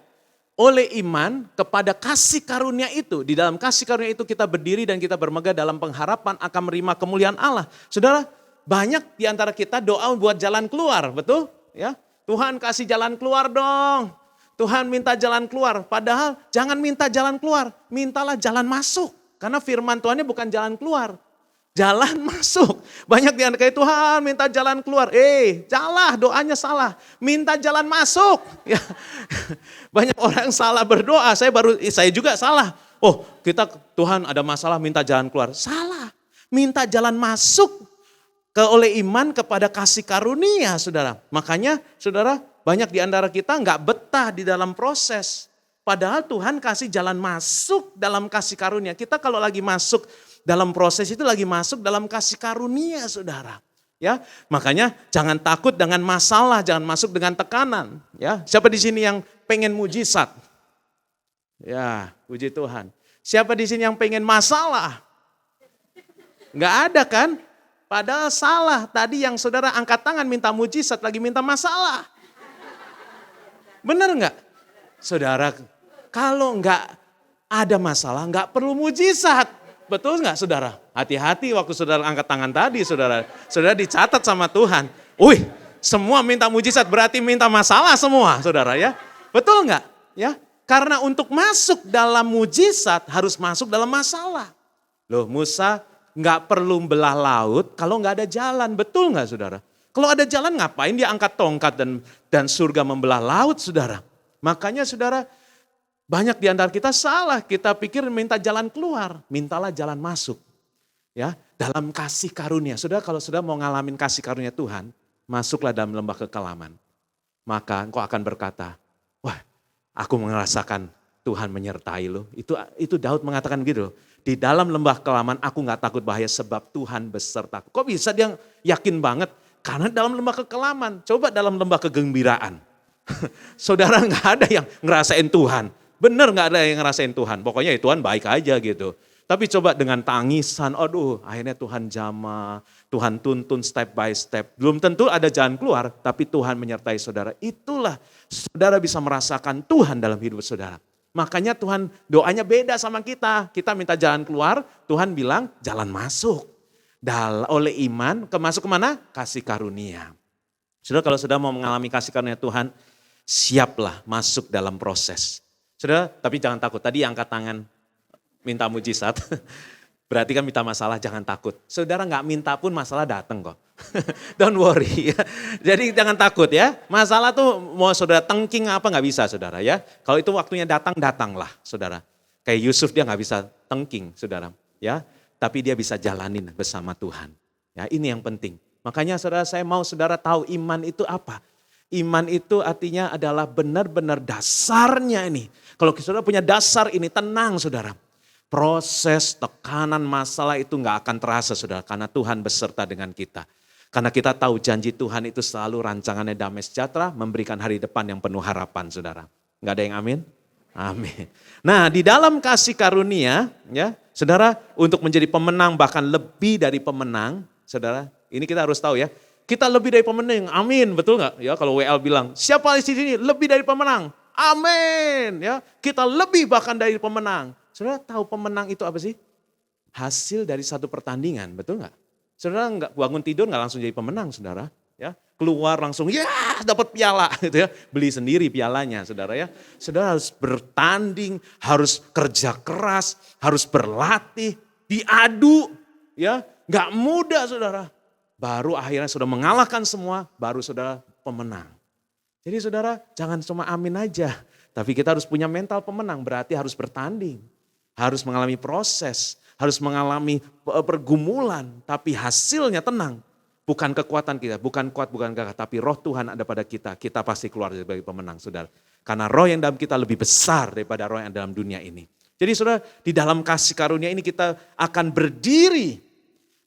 Oleh iman kepada kasih karunia itu. Di dalam kasih karunia itu kita berdiri dan kita bermegah dalam pengharapan akan menerima kemuliaan Allah. Saudara, banyak di antara kita doa buat jalan keluar, betul? Ya, Tuhan kasih jalan keluar dong. Tuhan minta jalan keluar. Padahal jangan minta jalan keluar, mintalah jalan masuk. Karena firman Tuhannya bukan jalan keluar. Jalan masuk. Banyak di antara Tuhan minta jalan keluar. Salah, doanya salah. Minta jalan masuk. Ya. Banyak orang salah berdoa. Saya juga salah. Oh, Tuhan ada masalah minta jalan keluar. Salah. Minta jalan masuk oleh iman kepada kasih karunia, saudara. Makanya, saudara, banyak di antara kita nggak betah di dalam proses. Padahal Tuhan kasih jalan masuk dalam kasih karunia. Kita kalau lagi masuk dalam proses itu lagi masuk dalam kasih karunia saudara. Ya, makanya jangan takut dengan masalah, jangan masuk dengan tekanan. Ya, siapa di sini yang pengen mujizat? Ya, puji Tuhan. Siapa di sini yang pengen masalah? Enggak ada kan? Padahal salah. Tadi yang saudara angkat tangan minta mujizat lagi minta masalah. Benar enggak? Saudara, kalau enggak ada masalah enggak perlu mujizat. Betul nggak saudara? Hati-hati waktu saudara angkat tangan tadi saudara. Saudara dicatat sama Tuhan. Wih, semua minta mujizat berarti minta masalah semua saudara ya. Betul nggak? Ya, karena untuk masuk dalam mujizat harus masuk dalam masalah. Loh Musa nggak perlu belah laut kalau nggak ada jalan. Betul nggak saudara? Kalau ada jalan ngapain dia angkat tongkat dan surga membelah laut saudara. Makanya saudara, banyak di antara kita salah, kita pikir minta jalan keluar, mintalah jalan masuk. Ya, dalam kasih karunia. Saudara kalau sudah mau ngalamin kasih karunia Tuhan, masuklah dalam lembah kekelaman. Maka engkau akan berkata, wah aku merasakan Tuhan menyertai lo. Itu Daud mengatakan gitu loh. Di dalam lembah kekelaman aku gak takut bahaya sebab Tuhan beserta. Kok bisa dia yakin banget? Karena dalam lembah kekelaman, coba dalam lembah kegembiraan. Saudara gak ada yang ngerasain Tuhan. Bener gak ada yang ngerasain Tuhan, pokoknya ya Tuhan baik aja gitu. Tapi coba dengan tangisan, aduh akhirnya Tuhan jamah, Tuhan tuntun step by step. Belum tentu ada jalan keluar, tapi Tuhan menyertai saudara. Itulah saudara bisa merasakan Tuhan dalam hidup saudara. Makanya Tuhan doanya beda sama kita. Kita minta jalan keluar, Tuhan bilang jalan masuk. Oleh iman, masuk kemana? Kasih karunia. Saudara kalau sudah mau mengalami kasih karunia Tuhan, siaplah masuk dalam proses. Saudara, tapi jangan takut. Tadi angkat tangan minta mujizat. Berarti kan minta masalah, jangan takut. Saudara nggak minta pun masalah datang kok. Don't worry ya. Jadi jangan takut ya. Masalah tuh mau saudara tengking apa nggak bisa saudara ya. Kalau itu waktunya datang, datanglah saudara. Kayak Yusuf dia nggak bisa tengking saudara ya. Tapi dia bisa jalanin bersama Tuhan. Ya ini yang penting. Makanya saudara saya mau saudara tahu iman itu apa. Iman itu artinya adalah benar-benar dasarnya ini. Kalau saudara punya dasar ini tenang saudara. Proses, tekanan, masalah itu gak akan terasa saudara. Karena Tuhan beserta dengan kita. Karena kita tahu janji Tuhan itu selalu rancangannya damai sejahtera. Memberikan hari depan yang penuh harapan saudara. Gak ada yang amin? Amin. Nah di dalam kasih karunia ya saudara untuk menjadi pemenang bahkan lebih dari pemenang. Saudara ini kita harus tahu ya. Kita lebih dari pemenang, amin, betul nggak? Ya kalau WL bilang, siapa di sini lebih dari pemenang? Amin, ya kita lebih bahkan dari pemenang. Saudara tahu pemenang itu apa sih? Hasil dari satu pertandingan, betul nggak? Saudara nggak bangun tidur nggak langsung jadi pemenang, saudara. Ya keluar langsung, ya dapat piala, gitu ya. Beli sendiri pialanya, saudara ya. Saudara harus bertanding, harus kerja keras, harus berlatih, diadu, ya nggak mudah, saudara. Baru akhirnya sudah mengalahkan semua, baru saudara pemenang. Jadi saudara jangan cuma amin aja. Tapi kita harus punya mental pemenang, berarti harus bertanding. Harus mengalami proses, harus mengalami pergumulan. Tapi hasilnya tenang. Bukan kekuatan kita, bukan kuat, bukan gagah. Tapi roh Tuhan ada pada kita, kita pasti keluar sebagai pemenang saudara. Karena roh yang dalam kita lebih besar daripada roh yang dalam dunia ini. Jadi saudara, di dalam kasih karunia ini kita akan berdiri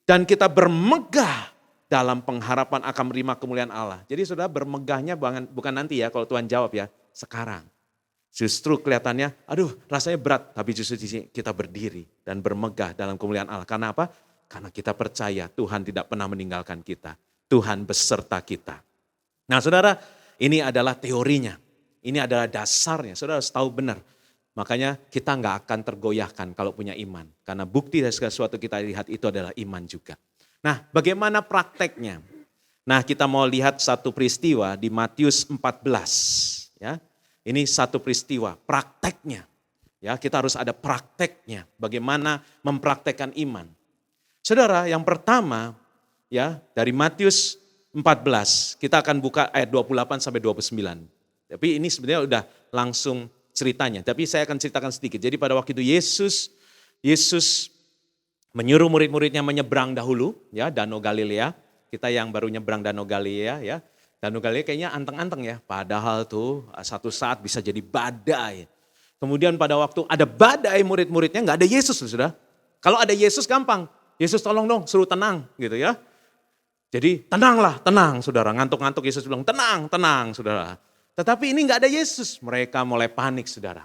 dan kita bermegah dalam pengharapan akan menerima kemuliaan Allah. Jadi saudara, bermegahnya bukan nanti ya kalau Tuhan jawab ya, sekarang. Justru kelihatannya, aduh rasanya berat, tapi justru di sini kita berdiri dan bermegah dalam kemuliaan Allah. Karena apa? Karena kita percaya Tuhan tidak pernah meninggalkan kita. Tuhan beserta kita. Nah saudara, ini adalah teorinya. Ini adalah dasarnya, saudara harus tahu benar. Makanya kita nggak akan tergoyahkan kalau punya iman. Karena bukti dari segala sesuatu kita lihat itu adalah iman juga. Nah bagaimana prakteknya? Nah kita mau lihat satu peristiwa di Matius 14. Ya. Ini satu peristiwa, prakteknya. Ya, kita harus ada prakteknya, bagaimana mempraktekkan iman. Saudara, yang pertama ya dari Matius 14, kita akan buka ayat 28 sampai 29. Tapi ini sebenarnya udah langsung ceritanya, tapi saya akan ceritakan sedikit. Jadi pada waktu itu Yesus menyuruh murid-muridnya menyeberang dahulu ya Danau Galilea. Kita yang baru nyeberang Danau Galilea ya. Danau Galilea kayaknya anteng-anteng ya, padahal tuh satu saat bisa jadi badai. Kemudian pada waktu ada badai murid-muridnya nggak ada Yesus loh sudah. Kalau ada Yesus gampang, Yesus tolong dong suruh tenang gitu ya. Jadi tenanglah, tenang saudara, ngantuk-ngantuk Yesus bilang tenang, tenang saudara. Tetapi ini nggak ada Yesus, mereka mulai panik saudara.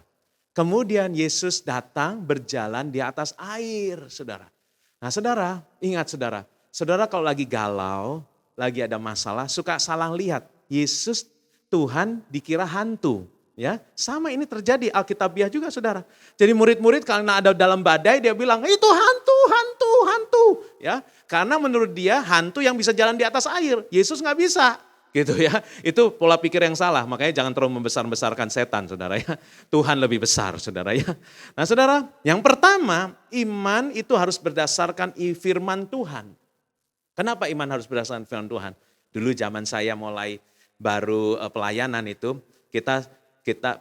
Kemudian Yesus datang berjalan di atas air saudara. Nah saudara, ingat saudara, saudara kalau lagi galau, lagi ada masalah, suka salah lihat. Yesus Tuhan dikira hantu. Ya, sama ini terjadi Alkitabiah juga saudara. Jadi murid-murid karena ada dalam badai dia bilang itu hantu, hantu, hantu. Ya, karena menurut dia hantu yang bisa jalan di atas air. Yesus nggak bisa. Gitu ya. Itu pola pikir yang salah. Makanya jangan terlalu membesar-besarkan setan saudara ya. Tuhan lebih besar saudara ya. Nah saudara, yang pertama iman itu harus berdasarkan firman Tuhan. Kenapa iman harus berdasarkan firman Tuhan? Dulu zaman saya mulai baru pelayanan itu, kita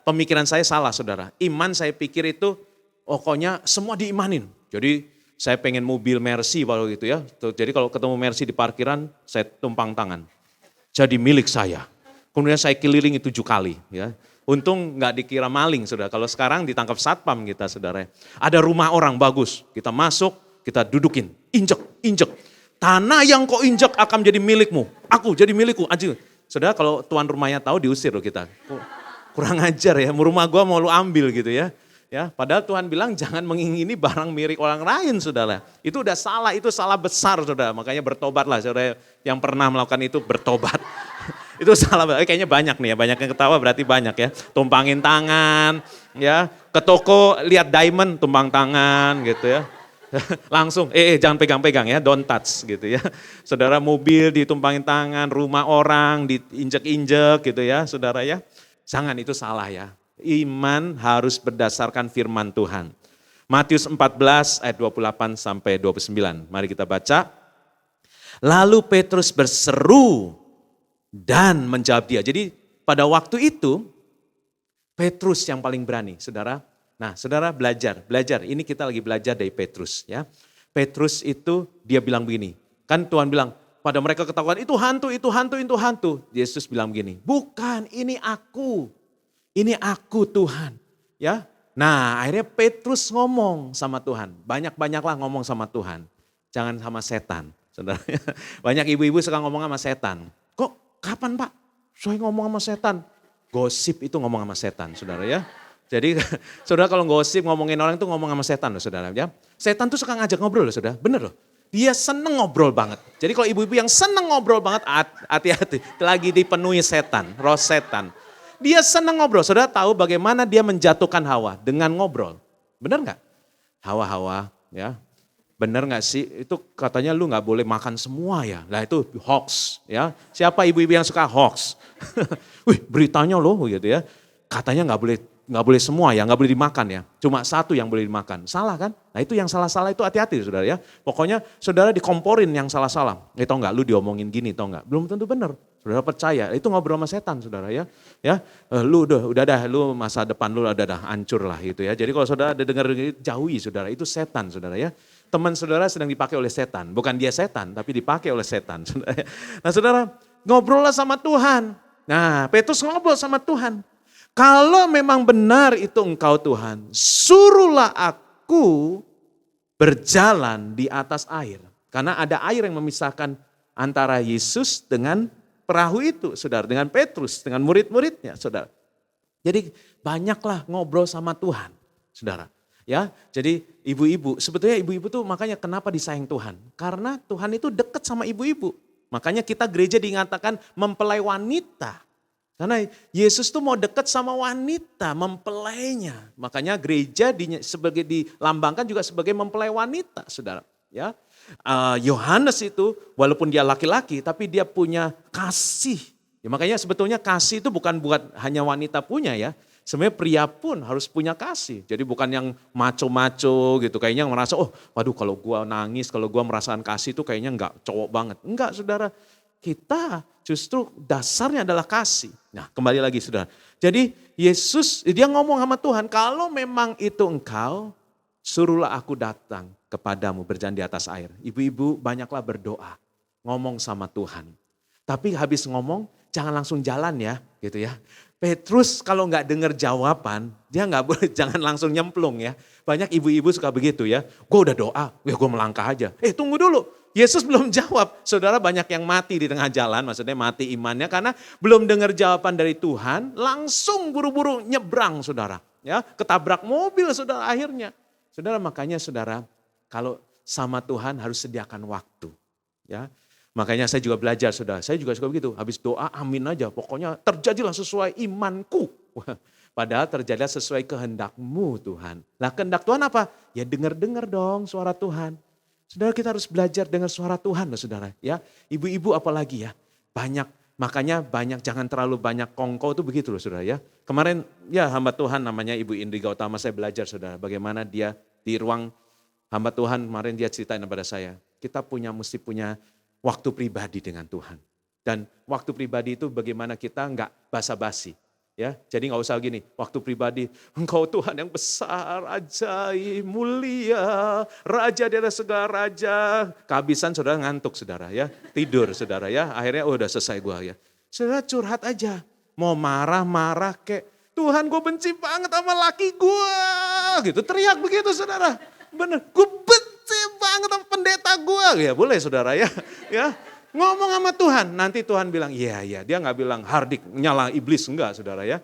pemikiran saya salah saudara. Iman saya pikir itu pokoknya semua diimanin. Jadi saya pengen mobil Mercy waktu gitu ya. Jadi kalau ketemu Mercy di parkiran, saya tumpang tangan. Jadi milik saya. Kemudian saya kelilingi 7 kali ya. Untung nggak dikira maling saudara. Kalau sekarang ditangkap satpam kita saudara. Ada rumah orang bagus, kita masuk, kita dudukin, injek. Tanah yang kau injak akan jadi milikmu. Aku jadi milikku. Saudara kalau tuan rumahnya tahu diusir loh kita. Kurang ajar ya, rumah gua mau lu ambil gitu ya. Ya, padahal Tuhan bilang jangan mengingini barang milik orang lain saudara. Itu udah salah, itu salah besar saudara. Makanya bertobatlah saudara yang pernah melakukan itu bertobat. Itu salah, kayaknya banyak nih ya, banyak yang ketawa berarti banyak ya. Tumpangin tangan ya, ke toko lihat diamond tumpang tangan gitu ya. Langsung, jangan pegang-pegang ya, don't touch gitu ya. Saudara mobil ditumpangin tangan, rumah orang diinjek-injek gitu ya saudara ya. Jangan, itu salah ya. Iman harus berdasarkan firman Tuhan. Matius 14 ayat 28 sampai 29. Mari kita baca. Lalu Petrus berseru dan menjawab dia. Jadi pada waktu itu Petrus yang paling berani saudara. Nah saudara belajar, ini kita lagi belajar dari Petrus ya. Petrus itu dia bilang begini, kan Tuhan bilang pada mereka ketahuan itu hantu, itu hantu, itu hantu. Yesus bilang begini, bukan ini aku Tuhan. Ya, nah akhirnya Petrus ngomong sama Tuhan, banyak-banyaklah ngomong sama Tuhan. Jangan sama setan, saudara. Banyak ibu-ibu suka ngomong sama setan. Kok kapan Pak? Saya ngomong sama setan. Gosip itu ngomong sama setan saudara ya. Jadi saudara kalau gosip ngomongin orang itu ngomong sama setan loh saudara ya. Setan tuh suka ngajak ngobrol loh saudara, bener loh. Dia seneng ngobrol banget. Jadi kalau ibu-ibu yang seneng ngobrol banget, hati-hati. Lagi dipenuhi setan, roh setan. Dia seneng ngobrol, saudara tahu bagaimana dia menjatuhkan Hawa dengan ngobrol. Bener gak? Hawa ya. Bener gak sih? Itu katanya lu gak boleh makan semua ya. Nah itu hoax ya. Siapa ibu-ibu yang suka hoax? Wih beritanya loh gitu ya. Katanya nggak boleh semua ya, nggak boleh dimakan ya. Cuma satu yang boleh dimakan. Salah kan? Nah itu yang salah-salah itu hati-hati saudara ya. Pokoknya saudara dikomporin yang salah-salah. Tau nggak? Lu diomongin gini tau nggak? Belum tentu benar. Saudara percaya. Itu ngobrol sama setan saudara ya. Ya, lu udah dah, lu masa depan lu udah dah hancur lah gitu ya. Jadi kalau saudara ada dengar jauhi saudara. Itu setan saudara ya. Teman saudara sedang dipakai oleh setan. Bukan dia setan, tapi dipakai oleh setan. Saudara. Nah saudara ngobrol lah sama Tuhan. Nah Petrus ngobrol sama Tuhan. Kalau memang benar itu engkau Tuhan, suruhlah aku berjalan di atas air. Karena ada air yang memisahkan antara Yesus dengan perahu itu, saudara. Dengan Petrus, dengan murid-muridnya, saudara. Jadi banyaklah ngobrol sama Tuhan, saudara. Ya, jadi ibu-ibu, sebetulnya ibu-ibu tuh makanya kenapa disayang Tuhan? Karena Tuhan itu dekat sama ibu-ibu. Makanya kita gereja dinyatakan mempelai wanita. Karena Yesus tuh mau dekat sama wanita, mempelainya. Makanya gereja sebagai dilambangkan juga sebagai mempelai wanita, saudara. Ya, Yohanes itu walaupun dia laki-laki, tapi dia punya kasih. Ya, makanya sebetulnya kasih itu bukan buat hanya wanita punya ya. Sebenarnya pria pun harus punya kasih. Jadi bukan yang maco-maco gitu. Kayaknya merasa, oh waduh kalau gua nangis, kalau gua merasakan kasih itu kayaknya enggak cowok banget. Enggak saudara, kita justru dasarnya adalah kasih. Nah kembali lagi saudara. Jadi Yesus, dia ngomong sama Tuhan, kalau memang itu engkau, suruhlah aku datang kepadamu berjalan di atas air. Ibu-ibu banyaklah berdoa, ngomong sama Tuhan. Tapi habis ngomong, jangan langsung jalan ya, gitu ya. Petrus kalau nggak dengar jawaban, dia nggak boleh, jangan langsung nyemplung ya. Banyak ibu-ibu suka begitu ya. Gue udah doa, ya gue melangkah aja. Tunggu dulu, Yesus belum jawab. Saudara banyak yang mati di tengah jalan, maksudnya mati imannya karena belum dengar jawaban dari Tuhan, langsung buru-buru nyebrang saudara. Ya, ketabrak mobil saudara akhirnya. Saudara makanya saudara, kalau sama Tuhan harus sediakan waktu. Ya. Makanya saya juga belajar saudara, saya juga suka begitu. Habis doa amin aja, pokoknya terjadilah sesuai imanku. Padahal terjadilah sesuai kehendakmu Tuhan. Nah kehendak Tuhan apa? Ya dengar-dengar dong suara Tuhan. Saudara kita harus belajar dengar suara Tuhan loh saudara. Ya, ibu-ibu apalagi ya, makanya jangan terlalu banyak kongko itu begitu loh saudara ya. Kemarin ya hamba Tuhan namanya Ibu Indri Gautama saya belajar saudara. Bagaimana dia di ruang hamba Tuhan kemarin dia ceritain kepada saya. Kita mesti punya waktu pribadi dengan Tuhan. Dan waktu pribadi itu bagaimana kita enggak basa-basi. Ya, jadi enggak usah gini, waktu pribadi, engkau Tuhan yang besar, ajaib, mulia, raja di atas segala raja. Kehabisan saudara ngantuk saudara ya, tidur saudara ya, akhirnya udah selesai gua ya. Saudara curhat aja, mau marah-marah kek, Tuhan gue benci banget sama laki gue, gitu teriak begitu saudara. Bener, gue benci banget sama pendeta gue. Ya boleh saudara ya. Ya ngomong sama Tuhan. Nanti Tuhan bilang iya. Dia gak bilang hardik nyala iblis. Enggak saudara ya.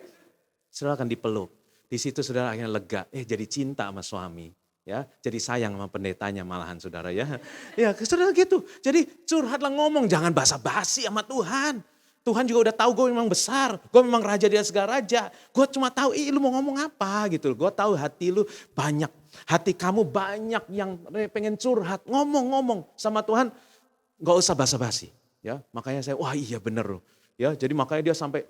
Saudara akan dipeluk. Di situ saudara akhirnya lega. Jadi cinta sama suami. Ya, jadi sayang sama pendetanya malahan saudara ya. Ya saudara gitu. Jadi curhatlah ngomong. Jangan basa-basi sama Tuhan. Tuhan juga udah tahu gue memang besar. Gue memang raja di atas segala raja. Gue cuma tahu lu mau ngomong apa gitu. Gue tahu hati lu banyak. Hati kamu banyak yang pengen curhat. Ngomong sama Tuhan. Gak usah basa-basi. Ya, makanya saya wah iya bener loh. Ya, jadi makanya dia sampai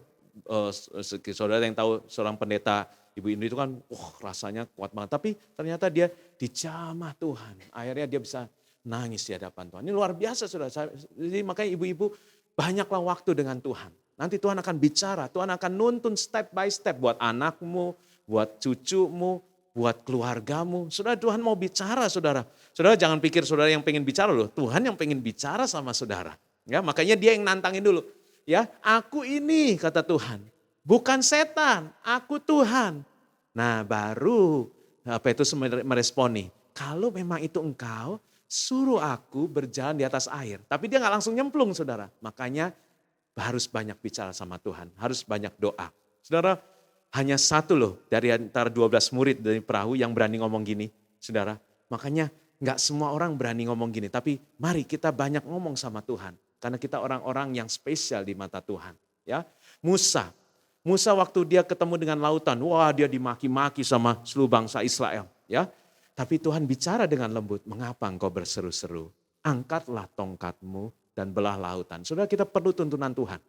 saudara yang tahu seorang pendeta Ibu Indri itu kan rasanya kuat banget. Tapi ternyata dia dijamah Tuhan. Akhirnya dia bisa nangis di hadapan Tuhan. Ini luar biasa saudara. Jadi makanya ibu-ibu banyaklah waktu dengan Tuhan. Nanti Tuhan akan bicara, Tuhan akan nuntun step by step buat anakmu, buat cucumu, buat keluargamu. Saudara Tuhan mau bicara saudara. Saudara jangan pikir saudara yang pengen bicara loh. Tuhan yang pengen bicara sama saudara. Ya, makanya dia yang nantangin dulu. Ya, aku ini kata Tuhan. Bukan setan, aku Tuhan. Nah baru Petrus meresponi. Kalau memang itu engkau, suruh aku berjalan di atas air. Tapi dia gak langsung nyemplung saudara. Makanya harus banyak bicara sama Tuhan. Harus banyak doa. Saudara hanya satu loh dari antara 12 murid dari perahu yang berani ngomong gini. Saudara makanya gak semua orang berani ngomong gini. Tapi mari kita banyak ngomong sama Tuhan. Karena kita orang-orang yang spesial di mata Tuhan. Ya, Musa waktu dia ketemu dengan lautan. Wah dia dimaki-maki sama seluruh bangsa Israel. Ya. Tapi Tuhan bicara dengan lembut, mengapa engkau berseru-seru? Angkatlah tongkatmu dan belah lautan. Saudara kita perlu tuntunan Tuhan.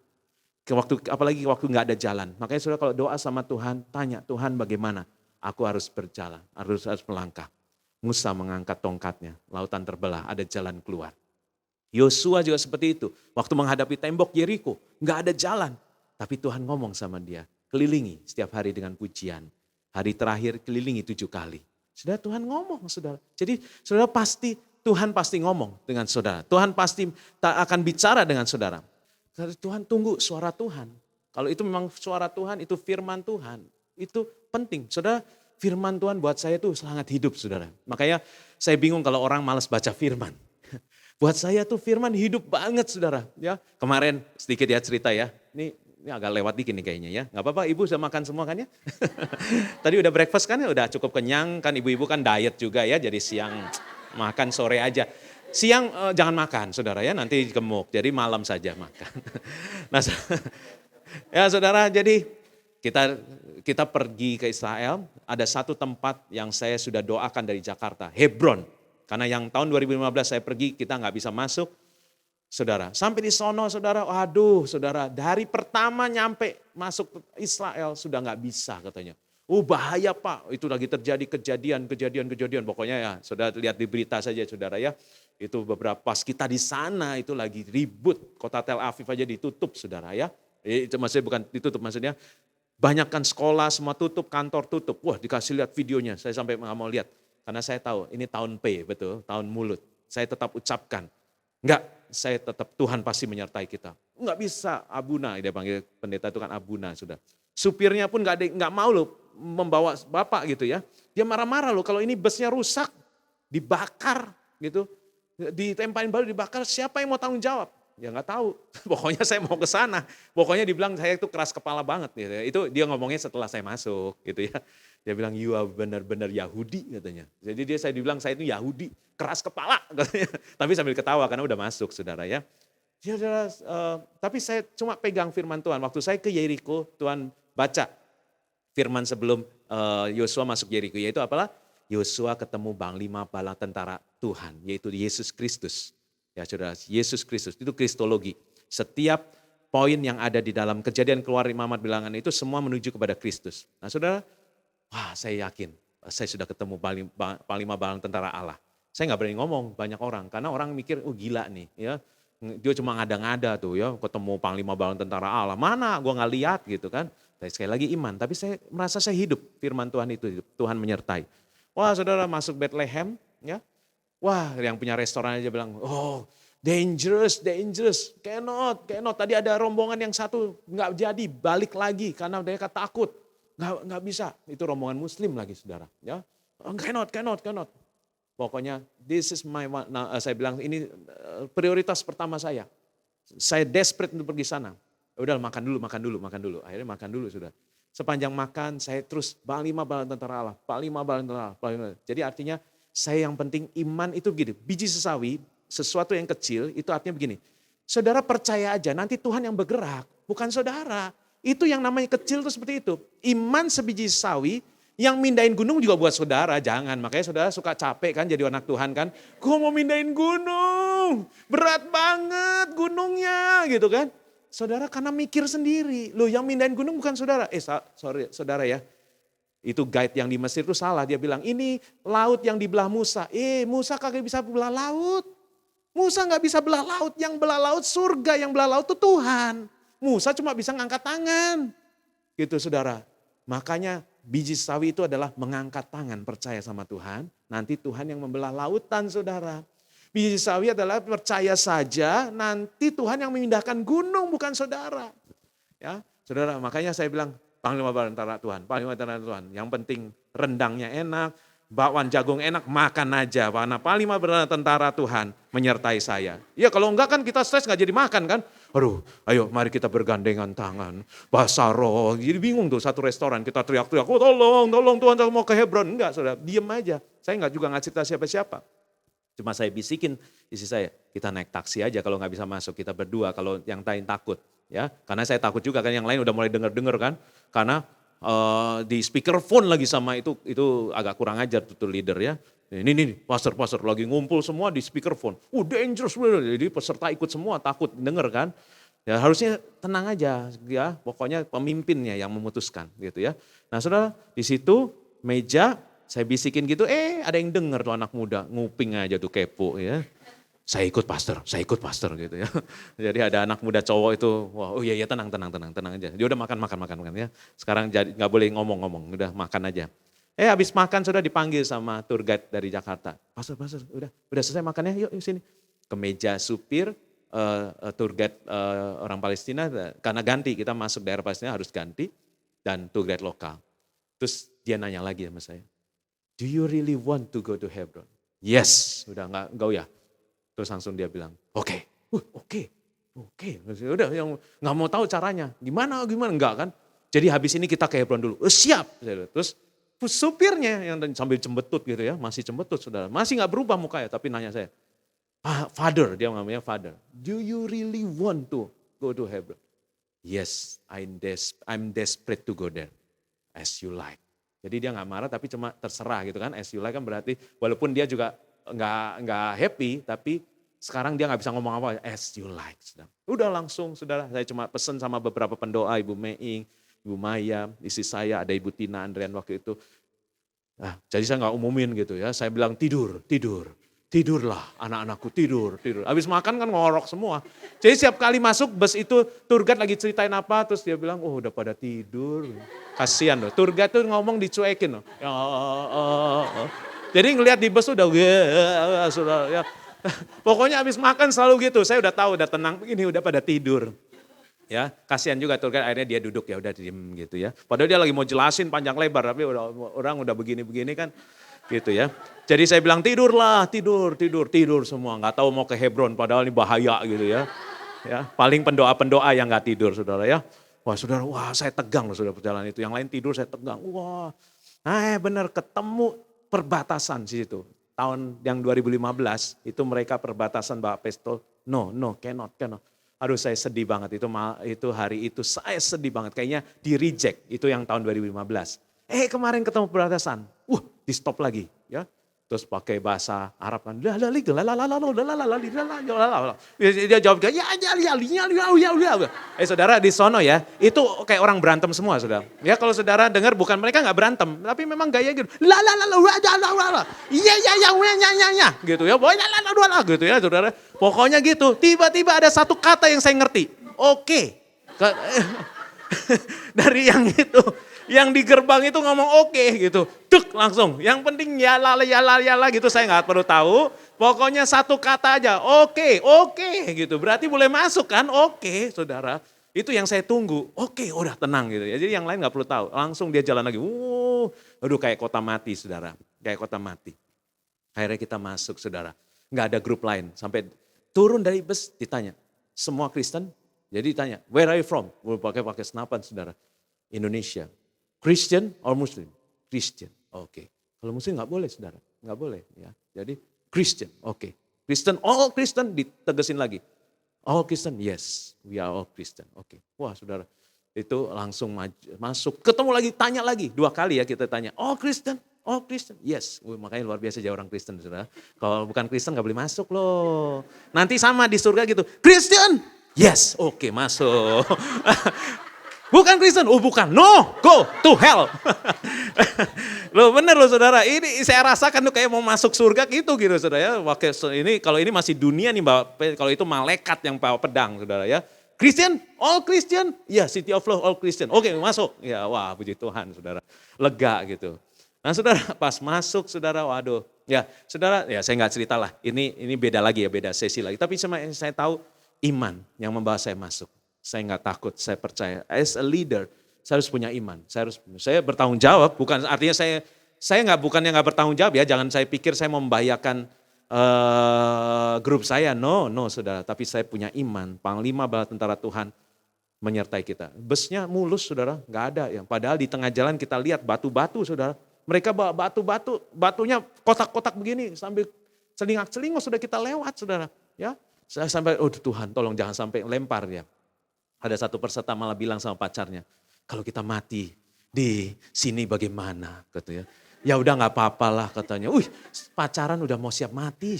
Apalagi waktu gak ada jalan. Makanya saudara kalau doa sama Tuhan, tanya Tuhan bagaimana? Aku harus berjalan, harus melangkah. Musa mengangkat tongkatnya, lautan terbelah, ada jalan keluar. Yosua juga seperti itu. Waktu menghadapi tembok Yeriko, gak ada jalan. Tapi Tuhan ngomong sama dia, kelilingi setiap hari dengan pujian. Hari terakhir kelilingi 7 kali. Saudara Tuhan ngomong saudara. Jadi saudara Tuhan pasti ngomong dengan saudara. Tuhan pasti tak akan bicara dengan saudara. Tuhan tunggu suara Tuhan. Kalau itu memang suara Tuhan, itu firman Tuhan. Itu penting. Saudara, firman Tuhan buat saya itu sangat hidup, saudara. Makanya saya bingung kalau orang malas baca firman. Buat saya tuh firman hidup banget, saudara. Ya, kemarin sedikit ya cerita ya. Ini agak lewat dikit nih kayaknya ya. Gak apa-apa, ibu sudah makan semua kan ya? Tadi udah breakfast kan ya, udah cukup kenyang kan, ibu-ibu kan diet juga ya. Jadi siang makan, sore aja. Siang jangan makan, saudara ya, nanti gemuk. Jadi malam saja makan. Nah, ya saudara, jadi kita pergi ke Israel, ada satu tempat yang saya sudah doakan dari Jakarta, Hebron. Karena yang tahun 2015 saya pergi, kita nggak bisa masuk. Saudara, sampai di sono saudara, waduh saudara, dari pertama nyampe masuk Israel sudah nggak bisa katanya. Bahaya Pak, itu lagi terjadi kejadian. Pokoknya ya, saudara lihat di berita saja saudara ya. Itu beberapa pas kita di sana itu lagi ribut, kota Tel Aviv aja ditutup saudara ya. Itu maksudnya bukan ditutup, maksudnya banyakkan sekolah semua tutup, kantor tutup. Wah dikasih lihat videonya, saya sampai nggak mau lihat. Karena saya tahu ini tahun P, betul, tahun mulut. Saya tetap ucapkan, enggak, saya tetap Tuhan pasti menyertai kita. Enggak bisa, Abuna, dia panggil pendeta itu kan Abuna sudah. Supirnya pun enggak mau loh membawa bapak gitu ya. Dia marah-marah loh kalau ini busnya rusak, dibakar gitu. Ditempain baru dibakar, siapa yang mau tanggung jawab? Ya nggak tahu, pokoknya saya mau ke sana. Pokoknya dibilang saya itu keras kepala banget gitu. Itu dia ngomongnya setelah saya masuk gitu ya. Dia bilang you are benar-benar Yahudi katanya. Jadi saya dibilang saya itu Yahudi, keras kepala katanya. Tapi sambil ketawa karena udah masuk saudara ya. Ya saudara, tapi saya cuma pegang firman Tuhan. Waktu saya ke Yeriko, Tuhan baca firman sebelum Yosua masuk Yeriko, yaitu apalah? Yosua ketemu panglima bala tentara Tuhan, yaitu Yesus Kristus. Ya saudara, Yesus Kristus, itu kristologi. Setiap poin yang ada di dalam Kejadian keluar Imamat bilangan itu semua menuju kepada Kristus. Nah saudara, wah saya yakin, saya sudah ketemu panglima bala tentara Allah. Saya gak berani ngomong banyak orang, karena orang mikir, gila nih ya. Dia cuma ngada-ngada tuh ya, ketemu panglima bala tentara Allah. Mana, gue gak lihat gitu kan. Tapi sekali lagi iman, tapi saya merasa saya hidup, firman Tuhan itu, Tuhan menyertai. Wah saudara masuk Bethlehem ya. Wah yang punya restoran aja bilang, dangerous, cannot. Tadi ada rombongan yang satu nggak jadi, balik lagi karena mereka takut. Nggak bisa, itu rombongan muslim lagi saudara. Ya, cannot. Pokoknya this is saya bilang ini prioritas pertama saya. Saya desperate untuk pergi sana. Udah makan dulu. Akhirnya makan dulu sudah. Sepanjang makan saya terus panglima bala tentara Allah. Jadi artinya saya yang penting iman itu begini, biji sesawi, sesuatu yang kecil itu artinya begini. Saudara percaya aja nanti Tuhan yang bergerak, bukan saudara. Itu yang namanya kecil itu seperti itu. Iman sebiji sesawi yang mindahin gunung juga buat saudara, jangan. Makanya saudara suka capek kan jadi anak Tuhan kan. Gue mau mindahin gunung, berat banget gunungnya gitu kan. Saudara karena mikir sendiri, loh yang mindahin gunung bukan saudara. Sorry saudara ya. Itu guide yang di Mesir itu salah. Dia bilang ini laut yang dibelah Musa. Musa kagak bisa belah laut. Musa gak bisa belah laut. Yang belah laut surga. Yang belah laut itu Tuhan. Musa cuma bisa ngangkat tangan. Gitu saudara. Makanya biji sawi itu adalah mengangkat tangan. Percaya sama Tuhan. Nanti Tuhan yang membelah lautan saudara. Biji sawi adalah percaya saja. Nanti Tuhan yang memindahkan gunung bukan saudara. Ya, saudara makanya saya bilang. Panglima bala tentara Tuhan. Yang penting rendangnya enak, bakwan jagung enak, makan aja. Karena panglima bala tentara Tuhan menyertai saya. Ya kalau enggak kan kita stres gak jadi makan kan. Aduh, ayo mari kita bergandengan tangan. Bahasa roh, jadi bingung tuh satu restoran kita teriak-teriak. Tolong Tuhan saya mau ke Hebron. Enggak saudara, diem aja. Saya enggak juga ngasih cerita siapa-siapa. Cuma saya bisikin isi saya, kita naik taksi aja kalau nggak bisa masuk, kita berdua kalau yang lain takut. Ya, karena saya takut juga kan yang lain udah mulai denger kan. Karena di speakerphone lagi sama itu agak kurang ajar tuh leader ya. Ini pastor lagi ngumpul semua di speakerphone. Dangerous bener. Jadi peserta ikut semua takut denger kan. Ya harusnya tenang aja ya. Pokoknya pemimpinnya yang memutuskan gitu ya. Nah saudara di situ meja saya bisikin gitu, ada yang denger tuh anak muda nguping aja tuh kepo ya. Saya ikut pastor gitu ya. Jadi ada anak muda cowok itu, wah iya tenang aja. Dia udah makan ya. Sekarang jadi nggak boleh ngomong, udah makan aja. Habis makan sudah dipanggil sama tour guide dari Jakarta. Pastor, udah selesai makannya, yuk sini. Ke meja supir, tour guide orang Palestina, karena ganti, kita masuk daerah Palestina harus ganti, dan tour guide lokal. Terus dia nanya lagi sama saya, do you really want to go to Hebron? Yes, udah enggak ya. Terus langsung dia bilang, oke. Udah yang nggak mau tahu caranya, gimana enggak kan. Jadi habis ini kita ke Hebron dulu, siap. Terus supirnya yang sambil cembetut gitu ya, masih cembetut saudara. Masih nggak berubah mukanya, tapi nanya saya, Father, dia namanya Father, do you really want to go to Hebron? Yes, I'm desperate to go there, as you like. Jadi dia nggak marah tapi cuma terserah gitu kan, as you like kan berarti walaupun dia juga nggak happy, tapi sekarang dia nggak bisa ngomong apa, as you like. Udah langsung saudara, saya cuma pesen sama beberapa pendoa, Ibu Meing, Ibu Maya, istri saya, ada Ibu Tina Andrian waktu itu. Jadi saya nggak umumin gitu ya, saya bilang tidurlah anak-anakku, tidur. Habis makan kan ngorok semua. Jadi setiap kali masuk bus itu, tour guide lagi ceritain apa, terus dia bilang, udah pada tidur. Kasian loh, tour guide tuh ngomong dicuekin loh. Jadi ngelihat di bus udah, ya. Pokoknya habis makan selalu gitu, saya udah tahu, udah tenang, ini udah pada tidur. Ya, kasihan juga tour guide, akhirnya dia duduk ya udah diem gitu ya. Padahal dia lagi mau jelasin panjang lebar, tapi orang udah begini-begini kan gitu ya. Jadi saya bilang tidurlah, tidur semua. Nggak tahu mau ke Hebron, padahal ini bahaya gitu ya. Ya, paling pendoa-pendoa yang nggak tidur saudara ya. Wah saudara, saya tegang loh saudara perjalanan itu. Yang lain tidur saya tegang. Wah, benar ketemu perbatasan di situ. Tahun yang 2015 itu mereka perbatasan Bapak Pesto. No, cannot. Aduh saya sedih banget, itu hari itu saya sedih banget. Kayaknya di reject, itu yang tahun 2015. Kemarin ketemu perbatasan, di stop lagi ya. Terus pakai bahasa Arab kan, dia jawab, saudara di sono ya, itu kayak orang berantem semua saudara. Ya kalau saudara dengar bukan mereka nggak berantem, tapi memang gaya gitu, iya, gitu ya, gitu ya saudara. Pokoknya gitu, tiba-tiba ada satu kata yang saya ngerti, oke. Dari yang itu. Yang di gerbang itu ngomong oke gitu. Duk langsung. Yang penting yala gitu saya nggak perlu tahu. Pokoknya satu kata aja. Oke gitu. Berarti boleh masuk kan? Oke saudara. Itu yang saya tunggu. Oke udah tenang gitu ya. Jadi yang lain nggak perlu tahu. Langsung dia jalan lagi. Aduh kayak kota mati saudara. Kayak kota mati. Akhirnya kita masuk saudara. Nggak ada grup lain. Sampai turun dari bus ditanya. Semua Kristen. Jadi ditanya. Where are you from? Pakai senapan saudara. Indonesia. Christian or Muslim? Christian, oke. Kalau Muslim nggak boleh saudara, nggak boleh ya. Jadi Christian, oke. Kristen, all Kristen ditegesin lagi. All Kristen, yes, we are all Kristen, oke. Wah saudara, itu langsung masuk. Ketemu lagi, tanya lagi, 2 kali ya kita tanya. All Kristen, yes. Makanya luar biasa aja orang Kristen saudara. Kalau bukan Kristen nggak boleh masuk loh. Nanti sama di surga gitu, Christian, yes, oke masuk. Bukan Kristen, bukan, no, go to hell. Loh bener loh saudara, ini saya rasakan tuh kayak mau masuk surga gitu saudara ya. Ini kalau ini masih dunia nih Mbak, kalau itu malaikat yang bawa pedang saudara ya. Christian, all Christian, ya City of Love, all Christian. Oke masuk, ya wah puji Tuhan saudara, lega gitu. Nah saudara pas masuk saudara, waduh, ya saudara, ya saya nggak cerita lah, ini beda lagi ya, beda sesi lagi. Tapi saya tahu iman yang membawa saya masuk. Saya nggak takut, saya percaya. As a leader, saya harus punya iman. Saya bertanggung jawab, bukan artinya saya bukannya nggak bertanggung jawab ya. Jangan saya pikir saya mau membahayakan grup saya. No saudara. Tapi saya punya iman. Panglima bala tentara Tuhan menyertai kita. Busnya mulus saudara, nggak ada. Padahal di tengah jalan kita lihat batu-batu saudara. Mereka bawa batu-batu, batunya kotak-kotak begini sambil celingak-celinguk sudah kita lewat saudara. Ya, saya sampai, Tuhan tolong jangan sampai lempar ya. Ada satu peserta malah bilang sama pacarnya, kalau kita mati di sini bagaimana katanya. Ya udah nggak apa-apa lah katanya. Pacaran udah mau siap mati.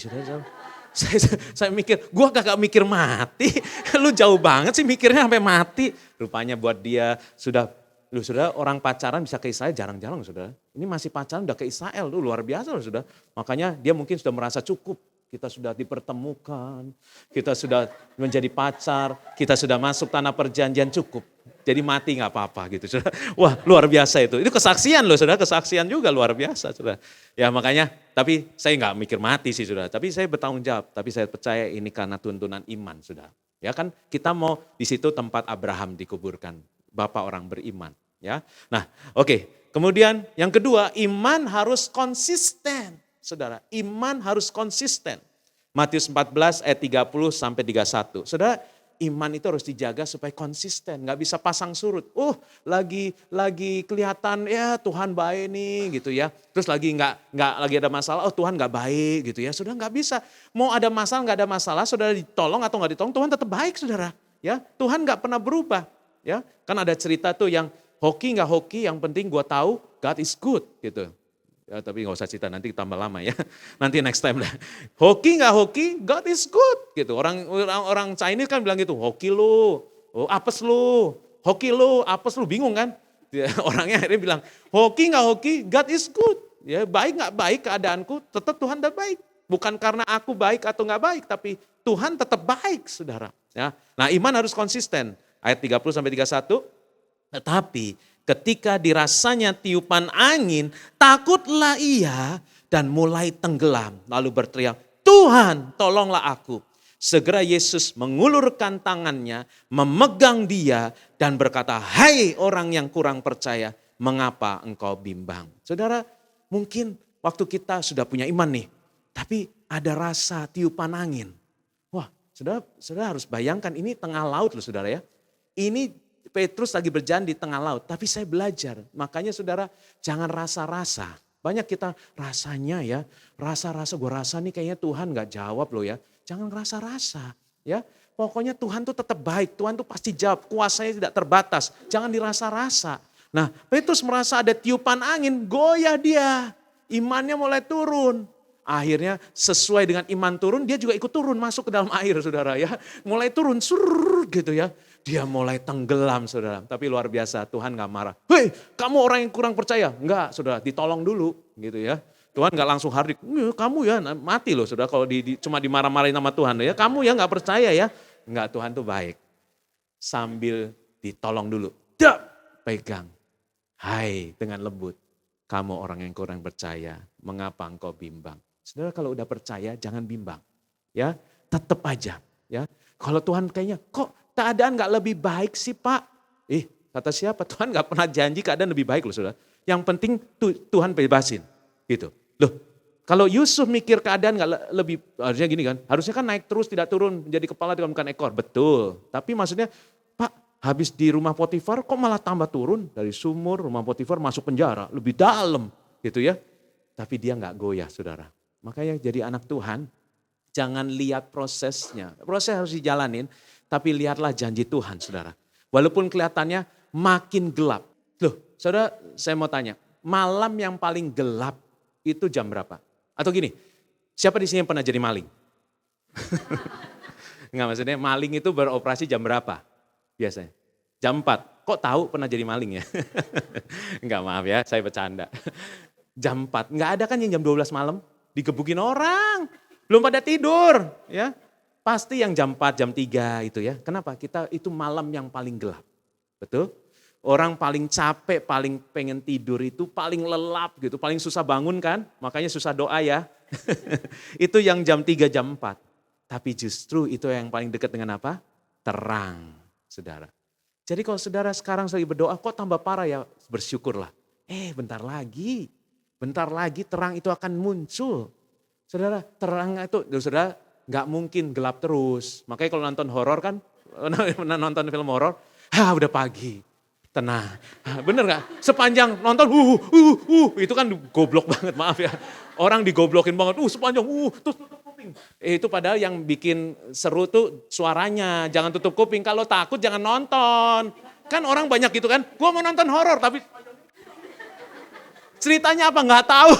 Saya mikir, gua gak mikir mati. Lu jauh banget sih mikirnya sampai mati. Rupanya buat dia sudah orang pacaran bisa ke Israel jarang-jarang saudara. Ini masih pacaran udah ke Israel, luar biasa loh saudara. Makanya dia mungkin sudah merasa cukup. Kita sudah dipertemukan, kita sudah menjadi pacar, kita sudah masuk tanah perjanjian cukup. Jadi mati nggak apa-apa gitu, saudara. Wah, luar biasa itu. Itu kesaksian loh, saudara. Kesaksian juga luar biasa, saudara. Ya makanya, tapi saya nggak mikir mati sih, saudara. Tapi saya bertanggung jawab. Tapi saya percaya ini karena tuntunan iman, saudara. Ya kan, kita mau di situ tempat Abraham dikuburkan. Bapak orang beriman. Ya, nah oke. Kemudian yang kedua, iman harus konsisten, saudara. Iman harus konsisten. Matius 14 ayat 30 sampai 31. Saudara, iman itu harus dijaga supaya konsisten, nggak bisa pasang surut. Lagi kelihatan ya Tuhan baik nih gitu ya. Terus nggak lagi ada masalah, Tuhan nggak baik gitu ya. Sudah nggak bisa. Mau ada masalah nggak ada masalah, saudara ditolong atau nggak ditolong, Tuhan tetap baik, saudara. Ya, Tuhan nggak pernah berubah. Ya, kan ada cerita tuh yang hoki nggak hoki, yang penting gue tahu God is good gitu. Ya, tapi nggak usah cerita, nanti tambah lama ya. Nanti next time lah. Hoki nggak hoki, God is good gitu. Orang Chinese kan bilang gitu, hoki lu, apes lu, hoki lu, apes lu, bingung kan? Ya, orangnya akhirnya bilang, hoki nggak hoki, God is good. Ya, baik nggak baik keadaanku, tetap Tuhan tetap baik. Bukan karena aku baik atau nggak baik, tapi Tuhan tetap baik, saudara. Ya, nah iman harus konsisten. Ayat 30 sampai 31. Tetapi ketika dirasanya tiupan angin, takutlah ia dan mulai tenggelam. Lalu berteriak, Tuhan tolonglah aku. Segera Yesus mengulurkan tangannya, memegang dia dan berkata, hai orang yang kurang percaya, mengapa engkau bimbang? Saudara, mungkin waktu kita sudah punya iman nih, tapi ada rasa tiupan angin. Wah, saudara harus bayangkan ini tengah laut loh saudara ya. Ini Petrus lagi berjalan di tengah laut, tapi saya belajar. Makanya saudara jangan rasa-rasa. Banyak kita rasanya ya, rasa-rasa gue rasa nih kayaknya Tuhan gak jawab loh ya. Jangan rasa-rasa ya. Pokoknya Tuhan tuh tetap baik, Tuhan tuh pasti jawab, kuasanya tidak terbatas. Jangan dirasa-rasa. Nah Petrus merasa ada tiupan angin, goyah dia. Imannya mulai turun. Akhirnya sesuai dengan iman turun, dia juga ikut turun masuk ke dalam air saudara ya. Mulai turun, surr gitu ya. Dia mulai tenggelam saudara. Tapi luar biasa Tuhan gak marah. Hei kamu orang yang kurang percaya. Enggak saudara, ditolong dulu gitu ya. Tuhan gak langsung hardik. Kamu ya mati loh saudara kalau cuma dimarah-marahin sama Tuhan. Ya kamu ya gak percaya ya. Enggak, Tuhan tuh baik. Sambil ditolong dulu. Pegang. Hai dengan lembut. Kamu orang yang kurang percaya. Mengapa engkau bimbang? Saudara kalau udah percaya jangan bimbang. Ya tetap aja. Ya kalau Tuhan kayaknya kok keadaan gak lebih baik sih Pak? Kata siapa? Tuhan gak pernah janji keadaan lebih baik loh saudara. Yang penting Tuhan bebasin. Gitu. Loh kalau Yusuf mikir keadaan gak lebih, harusnya gini kan. Harusnya kan naik terus tidak turun menjadi kepala dengan bukan ekor. Betul. Tapi maksudnya Pak habis di rumah Potifar kok malah tambah turun. Dari sumur rumah Potifar masuk penjara. Lebih dalam gitu ya. Tapi dia gak goyah saudara. Makanya jadi anak Tuhan jangan lihat prosesnya. Proses harus dijalanin. Tapi lihatlah janji Tuhan saudara. Walaupun kelihatannya makin gelap. Loh saudara saya mau tanya. Malam yang paling gelap itu jam berapa? Atau gini, siapa di sini yang pernah jadi maling? Enggak maksudnya maling itu beroperasi jam berapa biasanya? Jam 4. Kok tahu pernah jadi maling ya? Enggak maaf ya saya bercanda. Jam 4. Enggak ada kan yang jam 12 malam? Digebukin orang. Belum pada tidur ya. Pasti yang jam 4, jam 3 itu ya. Kenapa? Kita itu malam yang paling gelap. Betul? Orang paling capek, paling pengen tidur itu paling lelap gitu. Paling susah bangun kan? Makanya susah doa ya. Itu yang jam 3, jam 4. Tapi justru itu yang paling dekat dengan apa? Terang, saudara. Jadi kalau saudara sekarang lagi berdoa, kok tambah parah ya? Bersyukurlah. Bentar lagi terang itu akan muncul. Saudara, terang itu, saudara gak mungkin gelap terus. Makanya kalau nonton horor kan, nonton film horor, udah pagi. Tenang, bener gak? Sepanjang nonton, itu kan goblok banget, maaf ya. Orang digoblokin banget, sepanjang, terus tutup kuping. Itu padahal yang bikin seru tuh suaranya, jangan tutup kuping. Kalau takut jangan nonton. Kan orang banyak gitu kan, gua mau nonton horor tapi ceritanya apa gak tahu.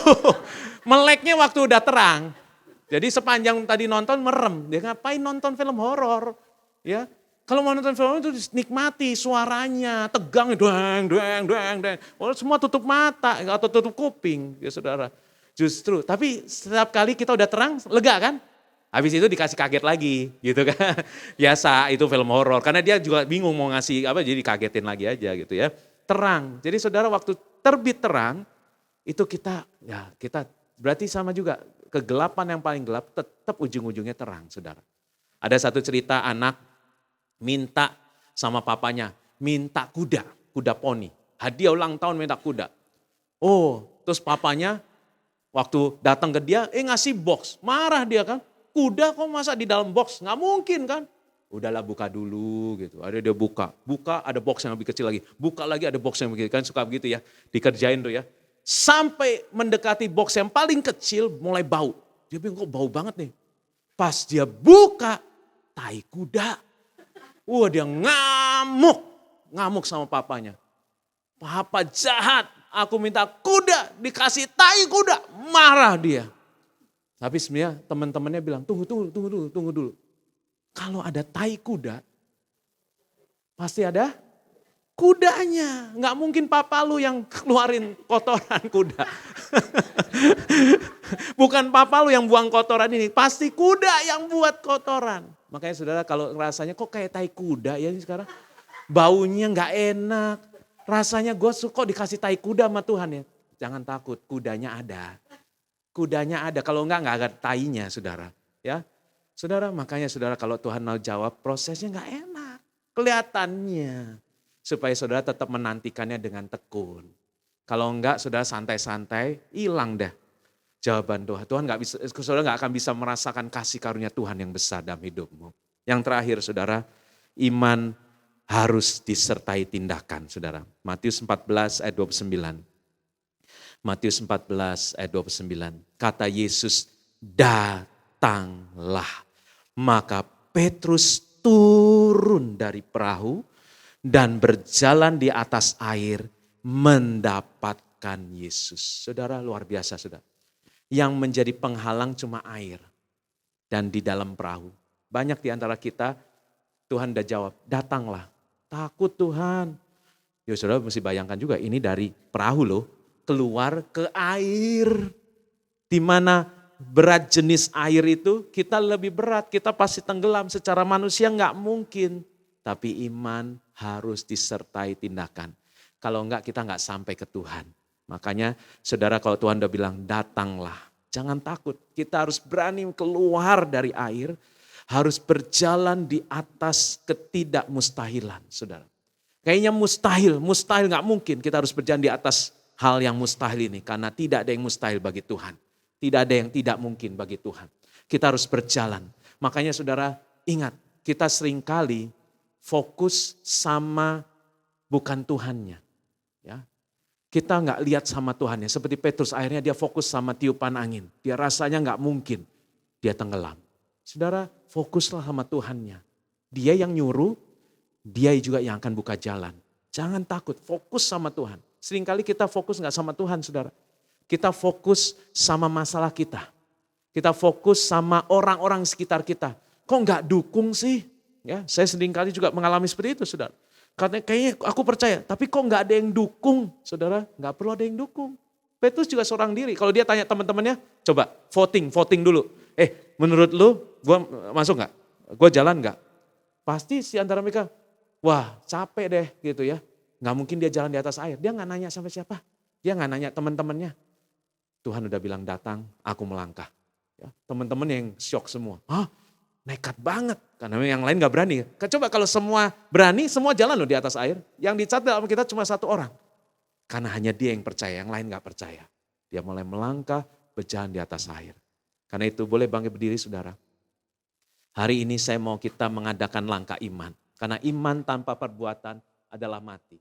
Meleknya waktu udah terang. Jadi sepanjang tadi nonton merem, dia ngapain nonton film horor? Ya. Kalau mau nonton film itu nikmati suaranya, tegang, duang. Semua tutup mata atau tutup kuping, ya saudara. Justru, tapi setiap kali kita udah terang, lega kan? Habis itu dikasih kaget lagi gitu kan. Biasa itu film horor karena dia juga bingung mau ngasih apa jadi kagetin lagi aja gitu ya. Terang. Jadi saudara waktu terbit terang itu kita berarti sama juga kegelapan yang paling gelap tetap ujung-ujungnya terang saudara. Ada satu cerita anak minta sama papanya, minta kuda poni. Hadiah ulang tahun minta kuda. Oh, terus papanya waktu datang ke dia, ngasih box. Marah dia kan, kuda kok masa di dalam box? Nggak mungkin kan. Udahlah buka dulu gitu. Ada dia buka ada box yang lebih kecil lagi. Buka lagi ada box yang lebih kecil, kan suka begitu ya. Dikerjain tuh ya. Sampai mendekati box yang paling kecil mulai bau. Dia bilang kok bau banget nih. Pas dia buka, tai kuda. Wah dia ngamuk sama papanya. Papa jahat, aku minta kuda, dikasih tai kuda, marah dia. Tapi sebenarnya teman-temannya bilang, tunggu dulu. Kalau ada tai kuda, pasti ada kudanya. Nggak mungkin papa lu yang keluarin kotoran kuda. Bukan papa lu yang buang kotoran ini, pasti kuda yang buat kotoran. Makanya saudara kalau rasanya kok kayak tai kuda ya sekarang. Baunya nggak enak. Rasanya gue suka dikasih tai kuda sama Tuhan ya. Jangan takut, kudanya ada. Kudanya ada, kalau enggak ada tainya saudara. Ya, saudara makanya saudara kalau Tuhan mau jawab prosesnya nggak enak. Kelihatannya. Supaya saudara tetap menantikannya dengan tekun. Kalau enggak saudara santai-santai, hilang dah jawaban Tuhan. Tuhan nggak bisa, saudara nggak akan bisa merasakan kasih karunia Tuhan yang besar dalam hidupmu. Yang terakhir saudara, iman harus disertai tindakan saudara. Matius 14 ayat 29. Matius 14 ayat 29. Kata Yesus, datanglah. Maka Petrus turun dari perahu dan berjalan di atas air mendapatkan Yesus. Saudara luar biasa saudara. Yang menjadi penghalang cuma air dan di dalam perahu. Banyak di antara kita, Tuhan udah jawab, datanglah. Takut Tuhan. Ya saudara mesti bayangkan juga ini dari perahu loh, keluar ke air. Di mana berat jenis air itu kita lebih berat, kita pasti tenggelam. Secara manusia nggak mungkin. Tapi iman harus disertai tindakan. Kalau enggak kita nggak sampai ke Tuhan. Makanya saudara kalau Tuhan udah bilang datanglah. Jangan takut, kita harus berani keluar dari air. Harus berjalan di atas ketidakmustahilan, saudara. Kayaknya mustahil gak mungkin kita harus berjalan di atas hal yang mustahil ini. Karena tidak ada yang mustahil bagi Tuhan. Tidak ada yang tidak mungkin bagi Tuhan. Kita harus berjalan. Makanya saudara ingat, kita seringkali fokus sama bukan Tuhannya. Ya. Kita gak lihat sama Tuhannya. Seperti Petrus akhirnya dia fokus sama tiupan angin. Dia rasanya gak mungkin dia tenggelam. Saudara, fokuslah sama Tuhannya. Dia yang nyuruh, dia juga yang akan buka jalan. Jangan takut, fokus sama Tuhan. Seringkali kita fokus gak sama Tuhan, saudara. Kita fokus sama masalah kita. Kita fokus sama orang-orang sekitar kita. Kok gak dukung sih? Ya, saya seringkali juga mengalami seperti itu, saudara. Karena kayaknya aku percaya, tapi kok gak ada yang dukung, saudara. Gak perlu ada yang dukung. Petrus juga seorang diri. Kalau dia tanya teman-temannya, coba voting dulu. Menurut lu gue masuk gak? Gue jalan gak? Pasti si antara mereka, wah capek deh gitu ya. Gak mungkin dia jalan di atas air. Dia gak nanya sampai siapa. Dia gak nanya teman-temannya. Tuhan udah bilang datang, aku melangkah. Ya, teman-teman yang shock semua. Hah? Nekat banget. Karena yang lain gak berani. Coba kalau semua berani, semua jalan loh di atas air. Yang dicatat dalam kita cuma satu orang. Karena hanya dia yang percaya, yang lain gak percaya. Dia mulai melangkah, berjalan di atas air. Karena itu boleh bangkit berdiri saudara. Hari ini saya mau kita mengadakan langkah iman. Karena iman tanpa perbuatan adalah mati.